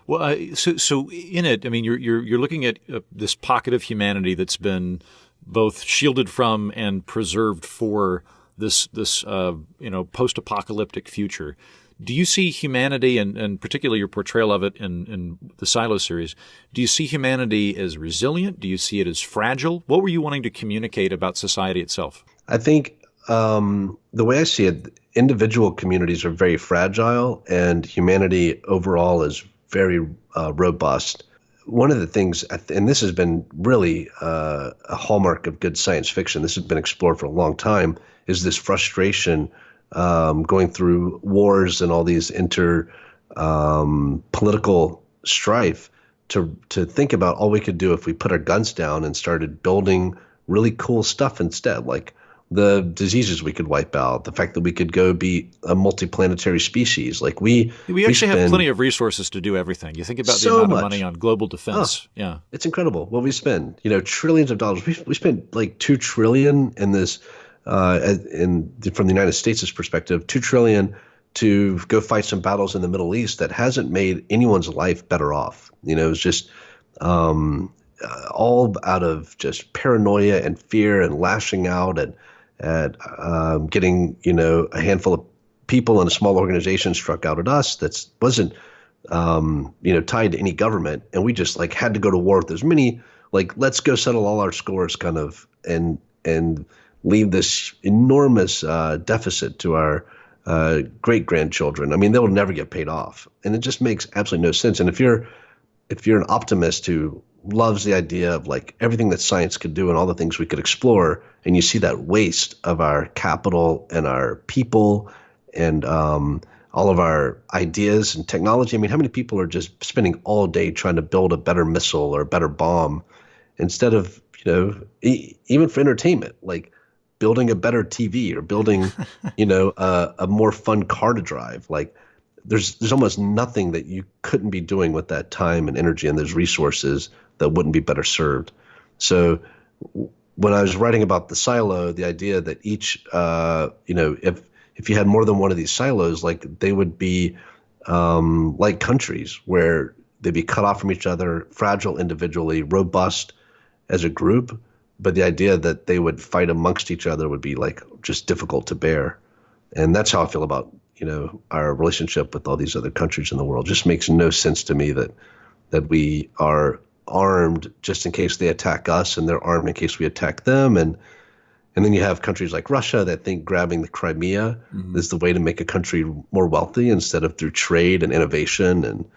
Well, so in it, I mean, you're looking at this pocket of humanity that's been both shielded from and preserved for this post-apocalyptic future. Do you see humanity, and particularly your portrayal of it in the Silo series, do you see humanity as resilient? Do you see it as fragile? What were you wanting to communicate about society itself? I think the way I see it, individual communities are very fragile, and humanity overall is very robust. One of the things, and this has been really a hallmark of good science fiction, this has been explored for a long time, is this frustration going through wars and all these political strife to think about all we could do if we put our guns down and started building really cool stuff instead, like the diseases we could wipe out, the fact that we could go be a multiplanetary species. Like we actually have plenty of resources to do everything. You think about the amount of money on global defense. Yeah, it's incredible what we spend. Trillions of dollars. We spent like $2 trillion in this. From the United States' perspective, $2 trillion to go fight some battles in the Middle East that hasn't made anyone's life better off. It's just all out of just paranoia and fear and lashing out at getting a handful of people in a small organization struck out at us that wasn't tied to any government, and we just like had to go to war with as many, like, let's go settle all our scores kind of and leave this enormous deficit to our great grandchildren. I mean, they'll never get paid off, and it just makes absolutely no sense. And if you're an optimist who loves the idea of like everything that science could do and all the things we could explore, and you see that waste of our capital and our people and all of our ideas and technology. I mean, how many people are just spending all day trying to build a better missile or a better bomb instead of, even for entertainment, like building a better TV or building, a more fun car to drive. Like there's almost nothing that you couldn't be doing with that time and energy and those resources that wouldn't be better served. So when I was writing about the silo, the idea that each, if you had more than one of these silos, like they would be like countries where they'd be cut off from each other, fragile individually, robust as a group. But the idea that they would fight amongst each other would be like just difficult to bear. And that's how I feel about, our relationship with all these other countries in the world. It just makes no sense to me that we are armed just in case they attack us, and they're armed in case we attack them. And then you have countries like Russia that think grabbing the Crimea is the way to make a country more wealthy instead of through trade and innovation. And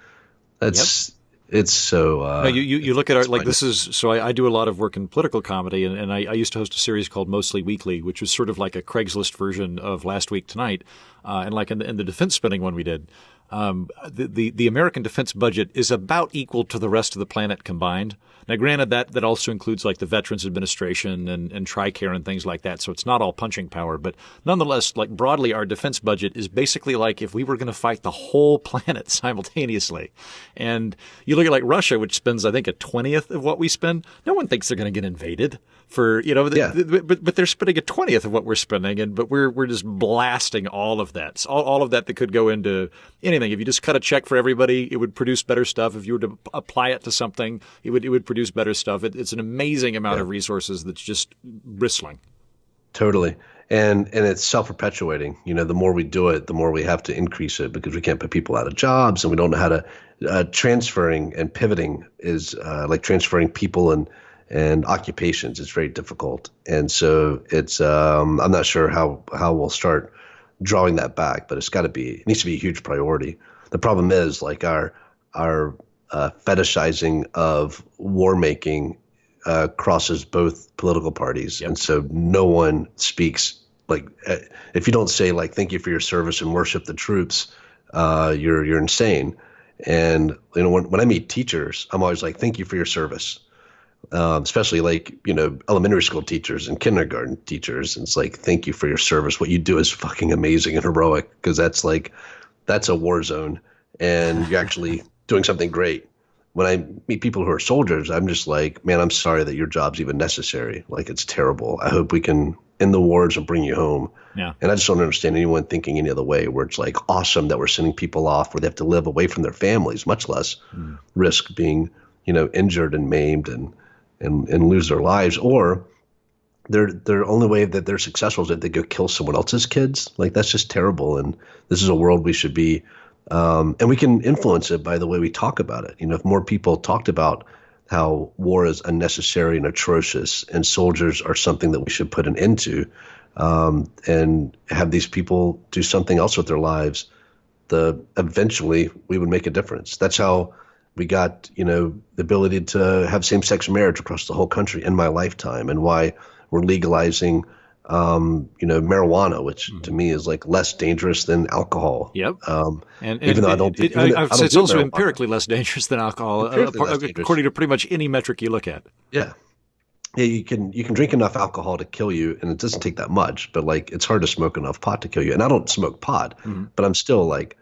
that's it's so. No, you look at our, like this is so. I do a lot of work in political comedy, and I used to host a series called Mostly Weekly, which was sort of like a Craigslist version of Last Week Tonight, and like in the defense spending one we did. The American defense budget is about equal to the rest of the planet combined. Now, granted, that also includes like the Veterans Administration and TRICARE and things like that. So it's not all punching power. But nonetheless, like broadly, our defense budget is basically like if we were going to fight the whole planet simultaneously. And you look at like Russia, which spends, I think, 1/20 of what we spend. No one thinks they're going to get invaded for, but they're spending 1/20 of what we're spending. But we're just blasting all of that. So all of that could go into anything. If you just cut a check for everybody, it would produce better stuff. If you were to apply it to something, it would produce better stuff. It's an amazing amount of resources that's just bristling. Totally. And it's self-perpetuating. The more we do it, the more we have to increase it because we can't put people out of jobs and we don't know how to transferring and pivoting is like transferring people and occupations. It's very difficult. And so it's I'm not sure how we'll start drawing that back, but it needs to be a huge priority. The problem is like our fetishizing of war making crosses both political parties. Yep. And so no one speaks like if you don't say like thank you for your service and worship the troops, you're insane. And when I meet teachers, I'm always like thank you for your service. Especially like, elementary school teachers and kindergarten teachers. And it's like, thank you for your service. What you do is fucking amazing and heroic because that's a war zone and you're actually doing something great. When I meet people who are soldiers, I'm just like, man, I'm sorry that your job's even necessary. Like, it's terrible. I hope we can end the wars and bring you home. Yeah. And I just don't understand anyone thinking any other way where it's like awesome that we're sending people off where they have to live away from their families, much less risk being, injured and maimed and lose their lives, or their only way that they're successful is that they go kill someone else's kids. Like that's just terrible. And this is a world we should be, and we can influence it by the way we talk about it. If more people talked about how war is unnecessary and atrocious and soldiers are something that we should put an end to, and have these people do something else with their lives, eventually we would make a difference. That's how we got, the ability to have same-sex marriage across the whole country in my lifetime, and why we're legalizing, marijuana, which to me is like less dangerous than alcohol. Yep. And even though I don't, it's also empirically less dangerous than alcohol, according to pretty much any metric you look at. Yeah. Yeah, you can drink enough alcohol to kill you, and it doesn't take that much. But like, it's hard to smoke enough pot to kill you. And I don't smoke pot, but I'm still like,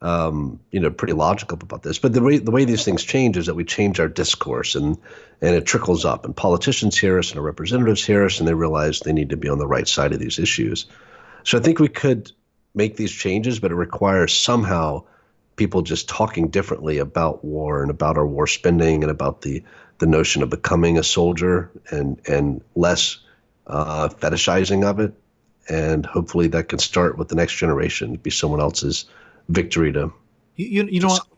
pretty logical about this. But the way these things change is that we change our discourse, and it trickles up. And politicians hear us, and our representatives hear us, and they realize they need to be on the right side of these issues. So I think we could make these changes, but it requires somehow people just talking differently about war and about our war spending and about the notion of becoming a soldier and less fetishizing of it. And hopefully that can start with the next generation, be someone else's victory to.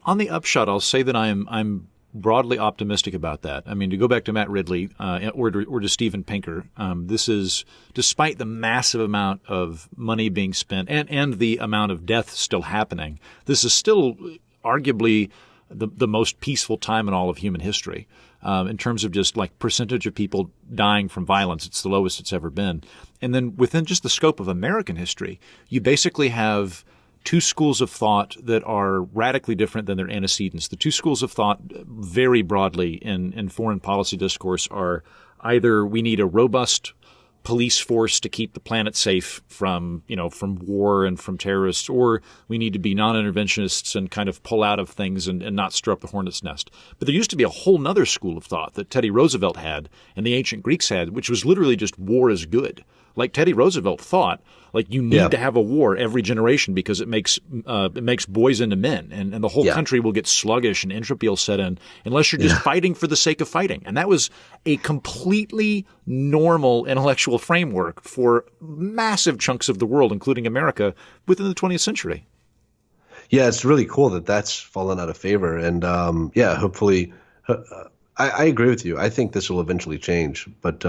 On the upshot, I'll say that I'm broadly optimistic about that. I mean, to go back to Matt Ridley or to Steven Pinker, this is, despite the massive amount of money being spent and the amount of death still happening, this is still arguably the most peaceful time in all of human history. In terms of just like percentage of people dying from violence, it's the lowest it's ever been. And then within just the scope of American history, you basically have two schools of thought that are radically different than their antecedents. The two schools of thought very broadly in foreign policy discourse are either we need a robust police force to keep the planet safe from war and from terrorists, or we need to be non-interventionists and kind of pull out of things and not stir up the hornet's nest. But there used to be a whole nother school of thought that Teddy Roosevelt had and the ancient Greeks had, which was literally just war is good. Like Teddy Roosevelt thought, like you need to have a war every generation because it makes boys into men, and the whole country will get sluggish and entropy will set in unless you're just fighting for the sake of fighting. And that was a completely normal intellectual framework for massive chunks of the world, including America, within the 20th century. Yeah, it's really cool that that's fallen out of favor, and hopefully. I agree with you. I think this will eventually change, but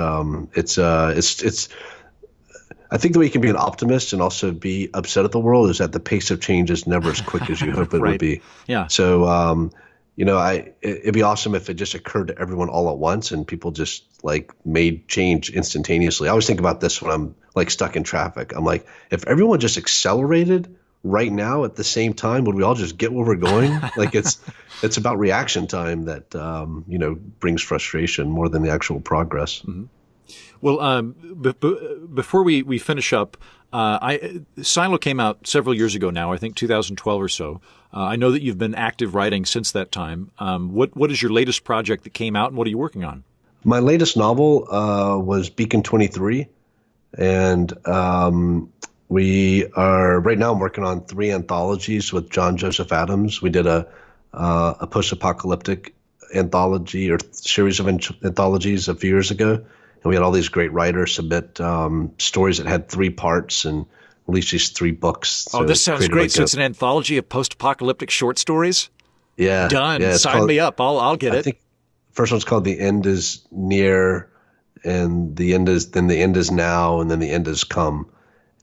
it's. I think the way you can be an optimist and also be upset at the world is that the pace of change is never as quick as you hope it would be. Yeah. So, it'd be awesome if it just occurred to everyone all at once and people just like made change instantaneously. I always think about this when I'm like stuck in traffic. I'm like, if everyone just accelerated right now at the same time? Would we all just get where we're going? Like it's about reaction time that brings frustration more than the actual progress. Mm-hmm. Well, before we finish up, Silo came out several years ago now, I think 2012 or so. I know that you've been active writing since that time. What is your latest project that came out, and what are you working on? My latest novel was Beacon 23, and we are right now. I'm working on 3 anthologies with John Joseph Adams. We did a post-apocalyptic anthology or series of anthologies a few years ago, and we had all these great writers submit stories that had 3 parts and release these 3 books. Oh, this sounds great! So it's an anthology of post-apocalyptic short stories. Yeah, done. Yeah, Sign me up. I'll get it. I think first one's called "The End Is Near," and the end is now, and then the end has come.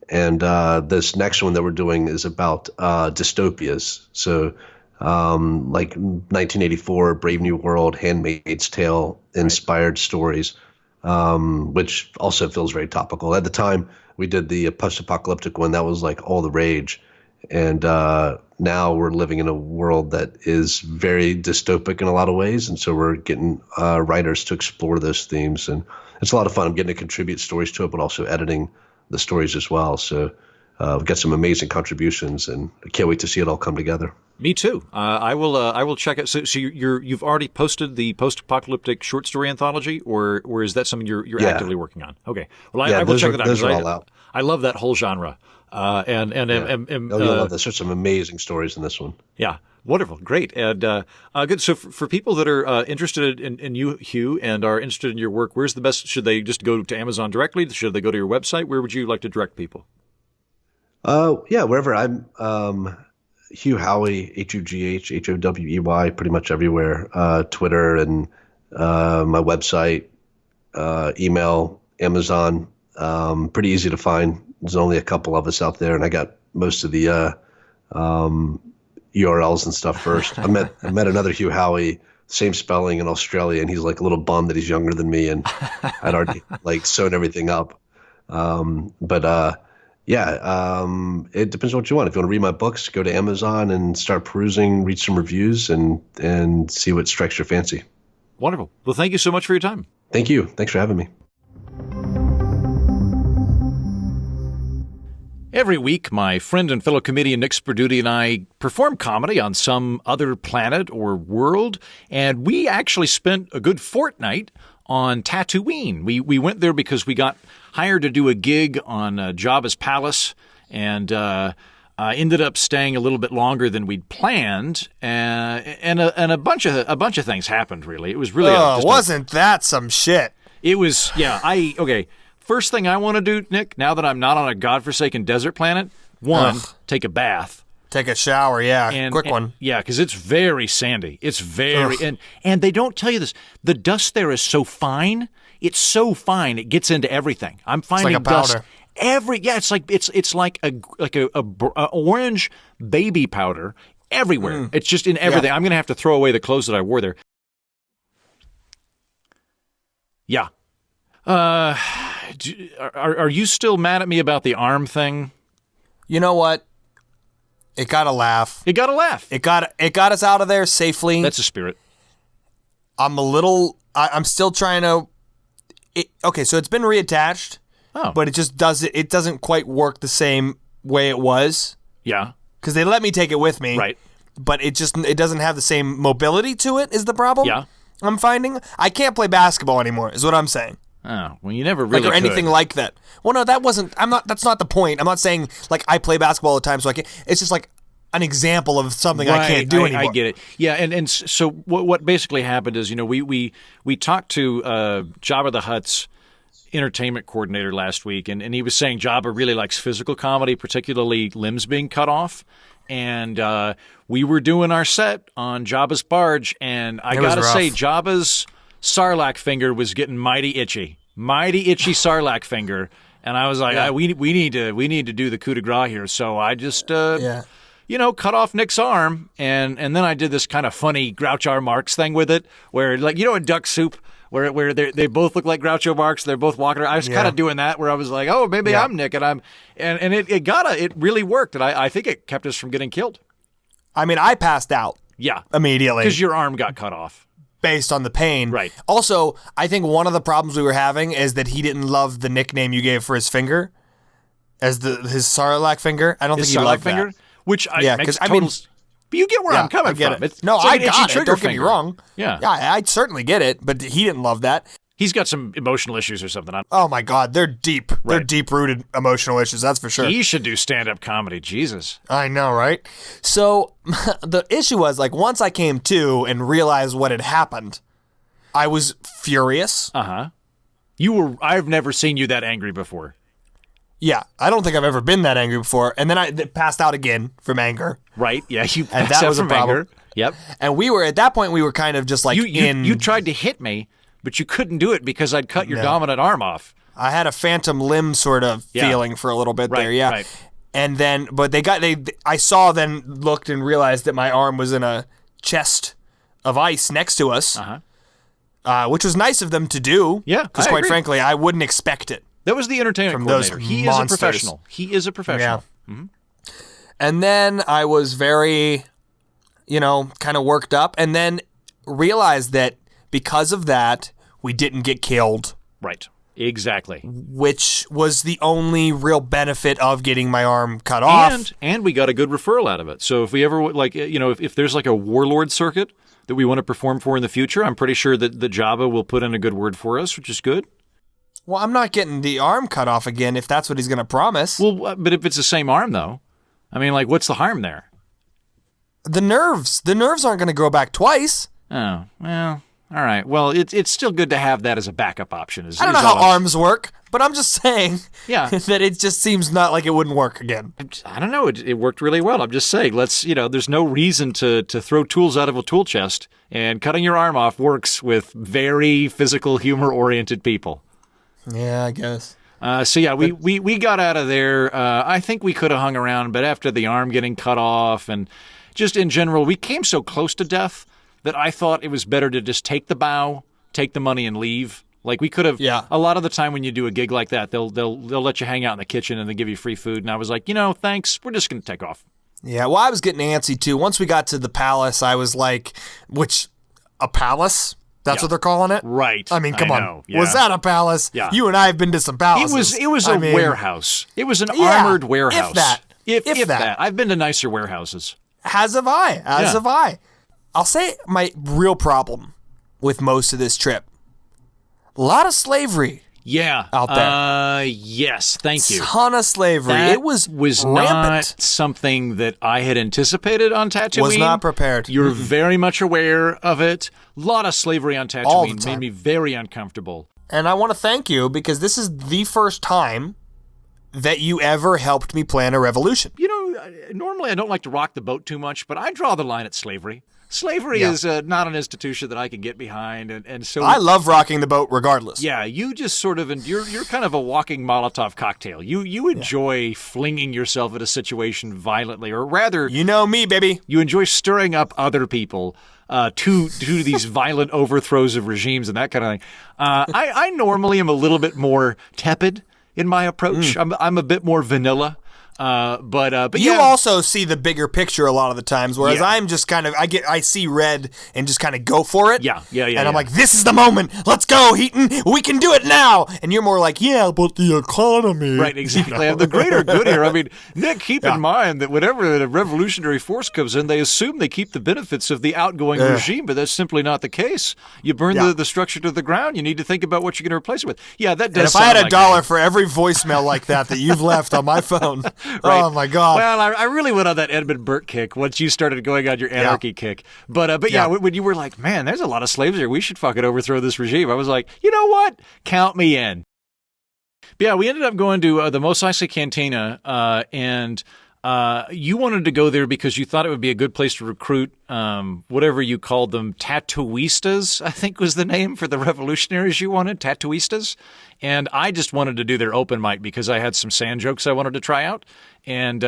And this next one that we're doing is about dystopias. So like 1984, Brave New World, Handmaid's Tale inspired stories, which also feels very topical. At the time we did the post-apocalyptic one, that was like all the rage. And now we're living in a world that is very dystopic in a lot of ways. And so we're getting writers to explore those themes. And it's a lot of fun. I'm getting to contribute stories to it, but also editing the stories as well. So we've got some amazing contributions, and I can't wait to see it all come together. Me too. I will check it. So you've already posted the post-apocalyptic short story anthology, or is that something you're actively working on? Okay. Well, I will check it out. Those are all out. I love that whole genre. You'll love this. There's some amazing stories in this one. Yeah. Wonderful. Great. And good. So for people that are interested in you, Hugh, and are interested in your work, where's the best? Should they just go to Amazon directly? Should they go to your website? Where would you like to direct people? Wherever. I'm Hugh Howey, Hughhowey, pretty much everywhere. Twitter and my website, email, Amazon. Pretty easy to find. There's only a couple of us out there, and I got most of the URLs and stuff first. I met another Hugh Howey, same spelling, in Australia, and he's like a little bummed that he's younger than me, and I'd already like sewn everything up. It depends on what you want. If you want to read my books, go to Amazon and start perusing, read some reviews, and see what strikes your fancy. Wonderful. Well, thank you so much for your time. Thank you. Thanks for having me. Every week, my friend and fellow comedian Nick Sperduti and I perform comedy on some other planet or world, and we actually spent a good fortnight on Tatooine. We went there because we got hired to do a gig on Jabba's palace, and ended up staying a little bit longer than we'd planned, and a bunch of things happened. Really, it was really wasn't that some shit? It was. Yeah. Okay. First thing I want to do, Nick, now that I'm not on a godforsaken desert planet, take a bath. Take a shower, yeah. Quick one. Yeah, because it's very sandy. It's very and they don't tell you this. The dust there is so fine. It's so fine it gets into everything. I'm finding it's like a dust powder. It's like a orange baby powder everywhere. It's just in everything. I'm gonna have to throw away the clothes that I wore there. Yeah. Are you still mad at me about the arm thing? You know what? It got a laugh. It got a laugh. It got us out of there safely. That's the spirit. I'm still trying to. Okay, so it's been reattached. Oh. But it doesn't quite work the same way it was. Yeah. Because they let me take it with me. Right. But it doesn't have the same mobility to it is the problem. Yeah. I'm finding. I can't play basketball anymore is what I'm saying. Oh, well, you never really or anything like that. Well, no, that's not the point. I'm not saying like I play basketball all the time, so I can't. It's just like an example of something I can't do anymore. I get it. Yeah, and so what basically happened is, we talked to Jabba the Hutt's entertainment coordinator last week, and he was saying Jabba really likes physical comedy, particularly limbs being cut off. And we were doing our set on Jabba's barge, and I gotta say, Jabba's Sarlacc finger was getting mighty itchy Sarlacc finger, and I was like, we need to do the coup de grace here. So I just cut off Nick's arm, and then I did this kind of funny Groucho Marx thing with it, where like in Duck Soup, where they both look like Groucho Marx, they're both walking around. I was kind of doing that, where I was like, oh, maybe I'm Nick, and it really worked, and I think it kept us from getting killed. I mean, I passed out. Yeah, immediately because your arm got cut off based on the pain. Right. Also, I think one of the problems we were having is that he didn't love the nickname you gave for his finger, as his Sarlacc finger. I don't think he loved finger. That. But you get where I'm coming from. It. No, I got it. Don't get me wrong. Yeah, I certainly get it, but he didn't love that. He's got some emotional issues or something. Oh my God, they're deep. Right. They're deep-rooted emotional issues, that's for sure. He should do stand-up comedy, Jesus. I know, right? So the issue was, like, once I came to and realized what had happened, I was furious. Uh-huh. I've never seen you that angry before. Yeah, I don't think I've ever been that angry before. And then I passed out again from anger. Right, yeah, you passed out from anger. Yep. And at that point, we were kind of just like You tried to hit me, but you couldn't do it because I'd cut your dominant arm off. I had a phantom limb sort of feeling for a little bit there, yeah. Right. And then, but I saw then, looked and realized that my arm was in a chest of ice next to us, which was nice of them to do. Yeah, because quite frankly, I wouldn't expect it. That was the entertainment coordinator. He is a professional. He is a professional. Yeah. Mm-hmm. And then I was very, kind of worked up, and then realized that because of that, we didn't get killed. Right. Exactly. Which was the only real benefit of getting my arm cut off. And we got a good referral out of it. So if we ever, if there's like a warlord circuit that we want to perform for in the future, I'm pretty sure that the Jabba will put in a good word for us, which is good. Well, I'm not getting the arm cut off again if that's what he's going to promise. Well, but if it's the same arm, though, I mean, like, what's the harm there? The nerves. The nerves aren't going to grow back twice. Oh, well, all right. Well, it's still good to have that as a backup option. I don't know how arms work, but I'm just saying that it just seems not like it wouldn't work again. I don't know. It worked really well. I'm just saying, there's no reason to throw tools out of a tool chest, and cutting your arm off works with very physical, humor-oriented people. Yeah, I guess. We got out of there. I think we could have hung around, but after the arm getting cut off and just in general, we came so close to death that I thought it was better to just take the bow, take the money, and leave. Like we could have. Yeah. A lot of the time when you do a gig like that, they'll let you hang out in the kitchen and they give you free food. And I was like, thanks. We're just going to take off. Yeah. Well, I was getting antsy too. Once we got to the palace, I was like, a palace? That's what they're calling it? Right. I mean, come on. Yeah. Was that a palace? Yeah. You and I have been to some palaces. It was a warehouse. It was an armored warehouse. If that. If that. I've been to nicer warehouses. As have I. I'll say my real problem with most of this trip. A lot of slavery. Yeah. Out there. Yes. Thank you. Ton of slavery. That it was rampant. Not something that I had anticipated on Tatooine. Was not prepared. You're very much aware of it. A lot of slavery on Tatooine made me very uncomfortable. And I want to thank you because this is the first time that you ever helped me plan a revolution. Normally I don't like to rock the boat too much, but I draw the line at slavery. Slavery is not an institution that I can get behind, and so I love rocking the boat regardless. Yeah, you just sort of you're kind of a walking Molotov cocktail. You enjoy flinging yourself at a situation violently, or rather, you know me, baby. You enjoy stirring up other people to these violent overthrows of regimes and that kind of thing. I normally am a little bit more tepid in my approach. I'm a bit more vanilla. But you also see the bigger picture a lot of the times, whereas I'm just kind of I see red and just kind of go for it. Yeah. And I'm like, this is the moment. Let's go, Heaton. We can do it now. And you're more like, but the economy. Right, exactly. The greater good here. I mean, Nick, keep in mind that whenever the revolutionary force comes in, they assume they keep the benefits of the outgoing regime, but that's simply not the case. You burn the structure to the ground. You need to think about what you're going to replace it with. Yeah, that does. And if I had $1 for every voicemail like that you've left on my phone. Right. Oh my God! Well, I really went on that Edmund Burke kick once you started going on your anarchy kick. But when you were like, man, there's a lot of slaves here. We should fucking overthrow this regime. I was like, you know what? Count me in. But yeah, we ended up going to the Mos Eisley Cantina, and you wanted to go there because you thought it would be a good place to recruit whatever you called them, tattooistas, I think was the name for the revolutionaries you wanted, tattooistas. And I just wanted to do their open mic because I had some sand jokes I wanted to try out. And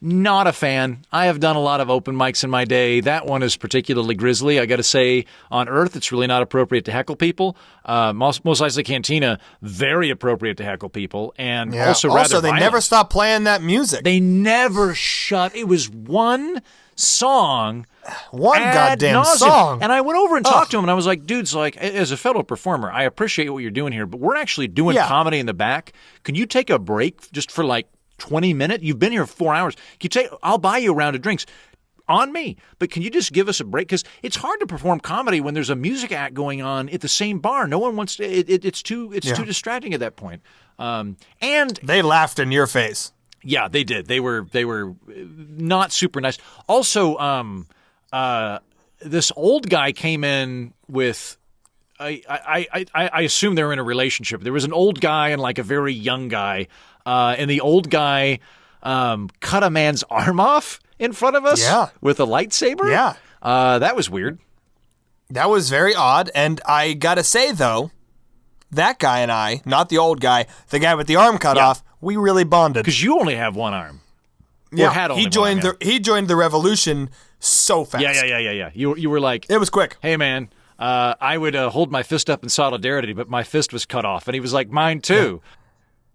Not a fan. I have done a lot of open mics in my day. That one is particularly grisly. I got to say, on Earth, it's really not appropriate to heckle people. Most Eisley Cantina, very appropriate to heckle people, and also rather Also, they violent. never stopped playing that music. They never shut. It was one song. One ad goddamn nauseam. song. And I went over and talked to him, and I was like, dudes, like, as a fellow performer, I appreciate what you're doing here, but we're actually doing comedy in the back. Can you take a break just for like 20 minutes? You've been here 4 hours. I'll buy you a round of drinks on me, but can you just give us a break? Because it's hard to perform comedy when there's a music act going on at the same bar. No one wants to. It's too distracting at that point. And they laughed in your face. Yeah, they did. They were not super nice. Also, this old guy came in with. I assume they're in a relationship. There was an old guy and like a very young guy. And the old guy cut a man's arm off in front of us with a lightsaber. Yeah. That was weird. That was very odd. And I got to say, though, that guy and I, not the old guy, the guy with the arm cut off, we really bonded. Because you only have one arm. Yeah, he joined the revolution so fast. Yeah. You were like... It was quick. Hey, man, I would hold my fist up in solidarity, but my fist was cut off. And he was like, mine too.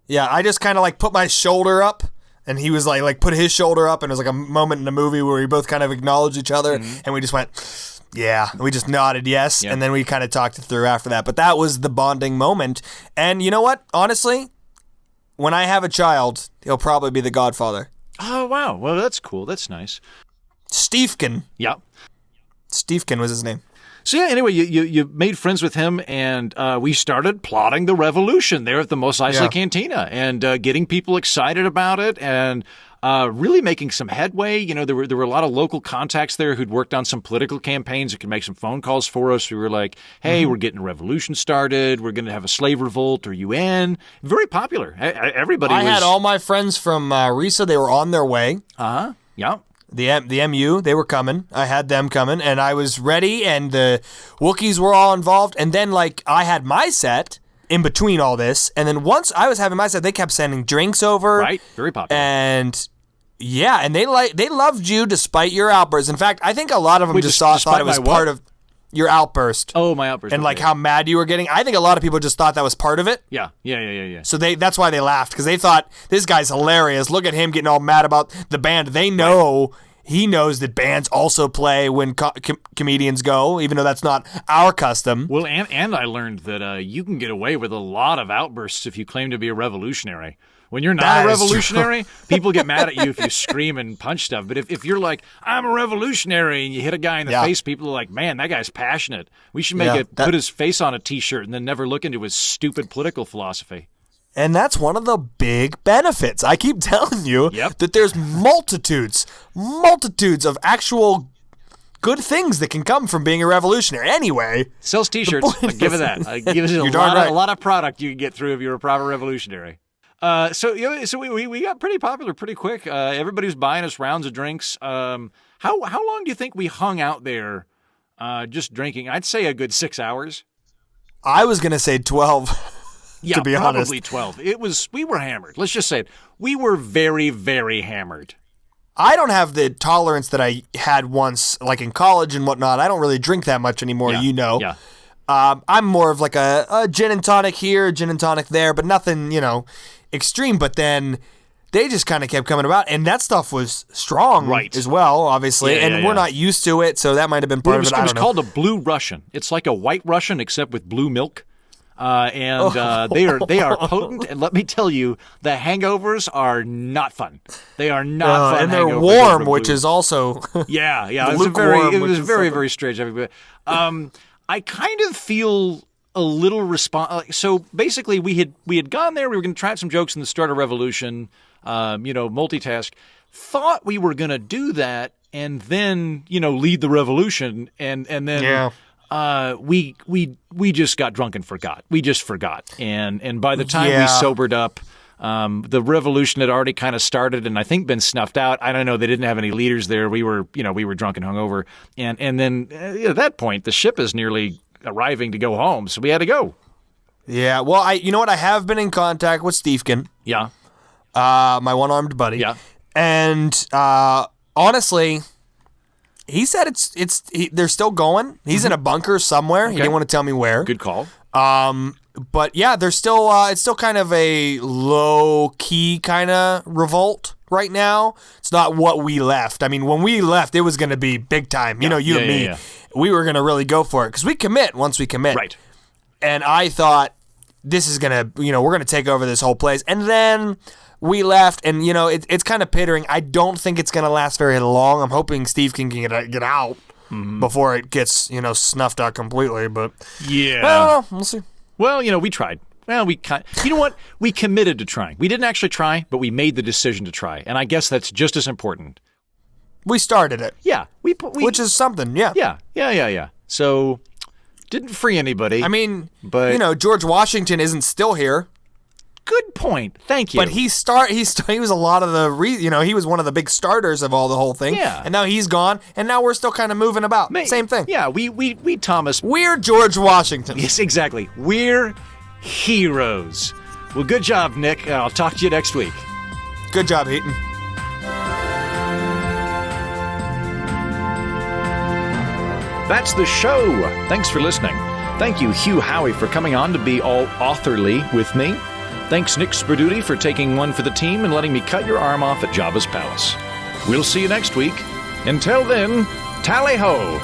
Yeah, I just kind of like put my shoulder up, and he was like put his shoulder up, and it was like a moment in the movie where we both kind of acknowledged each other, and we just went, yeah, we just nodded yes, and then we kind of talked it through after that. But that was the bonding moment. And you know what? Honestly, when I have a child, he'll probably be the godfather. Oh, wow. Well, that's cool. That's nice. Stefkin. Yeah. Stefkin was his name. So yeah, anyway, you made friends with him, and we started plotting the revolution there at the Mos Eisley Cantina, and getting people excited about it, and really making some headway. You know, there were a lot of local contacts there who'd worked on some political campaigns that could make some phone calls for us. We were like, hey, we're getting a revolution started. We're going to have a slave revolt. Are you in? Very popular. Everybody was... I had all my friends from Risa. They were on their way. Yeah. The MU, they were coming. I had them coming, and I was ready, and the Wookiees were all involved. And then, like, I had my set in between all this, and then once I was having my set, they kept sending drinks over. Right, very popular. And yeah, and they loved you despite your outbursts. In fact, I think a lot of them thought it was part of your outburst. Oh, my outburst. And like how mad you were getting. I think a lot of people just thought that was part of it. Yeah. So that's why they laughed, because they thought, this guy's hilarious. Look at him getting all mad about the band. They know he knows that bands also play when comedians go, even though that's not our custom. Well, and I learned that you can get away with a lot of outbursts if you claim to be a revolutionary. When you're not a revolutionary, people get mad at you if you scream and punch stuff. But if you're like, I'm a revolutionary, and you hit a guy in the face, people are like, man, that guy's passionate. We should put his face on a T-shirt and then never look into his stupid political philosophy. And that's one of the big benefits. I keep telling you that there's multitudes of actual good things that can come from being a revolutionary. Anyway. Sells T-shirts. I'll give it that. I'll give it a lot of product you can get through if you're a proper revolutionary. So we got pretty popular pretty quick. Everybody was buying us rounds of drinks. How long do you think we hung out there just drinking? I'd say a good 6 hours. I was going to say 12. Yeah, to be honest. Probably 12. We were hammered. Let's just say it. We were very, very hammered. I don't have the tolerance that I had once, like in college and whatnot. I don't really drink that much anymore, Yeah. I'm more of like a gin and tonic here, gin and tonic there, but nothing, extreme. But then they just kind of kept coming about, and that stuff was strong as well, obviously. We're not used to it, so that might have been part of it. It was called a Blue Russian. It's like a White Russian except with blue milk. They are potent, and let me tell you, the hangovers are not fun. They are not fun, and they're warm, which is also It was very, very strange. I kind of feel a little So basically, we had gone there. We were going to try some jokes in the start of Revolution. Multitask. Thought we were going to do that, and then lead the revolution, and then. Yeah. We just got drunk and forgot. We just forgot. And by the time we sobered up, the revolution had already kind of started and I think been snuffed out. I don't know. They didn't have any leaders there. We were drunk and hungover. And then at that point, the ship is nearly arriving to go home. So we had to go. Yeah. Well, you know what? I have been in contact with Stefkin. Yeah. My one-armed buddy. Yeah. And honestly, he said they're still going. He's in a bunker somewhere. Okay. He didn't want to tell me where. Good call. But yeah, there's still it's still kind of a low key kind of revolt right now. It's not what we left. I mean, when we left, it was going to be big time. You know, you and me, we were going to really go for it because we commit once we commit. Right. And I thought this is going to, we're going to take over this whole place. And then we left, and it's kind of pittering. I don't think it's going to last very long. I'm hoping Steve can get out before it gets snuffed out completely. But yeah, I don't know. We'll see. Well, we tried. Well, you know what? We committed to trying. We didn't actually try, but we made the decision to try, and I guess that's just as important. We started it. Yeah, which is something. Yeah. Yeah. So didn't free anybody. I mean, but George Washington isn't still here. Good point. Thank you. But he was a lot of the he was one of the big starters of the whole thing. Yeah. And now he's gone, and now we're still kind of moving about. Same thing. Yeah, we Thomas. We're George Washington. Yes, exactly. We're heroes. Well, good job, Nick. I'll talk to you next week. Good job, Heaton. That's the show. Thanks for listening. Thank you, Hugh Howey, for coming on to be all authorly with me. Thanks, Nick Sperduti, for taking one for the team and letting me cut your arm off at Jabba's palace. We'll see you next week. Until then, tally-ho!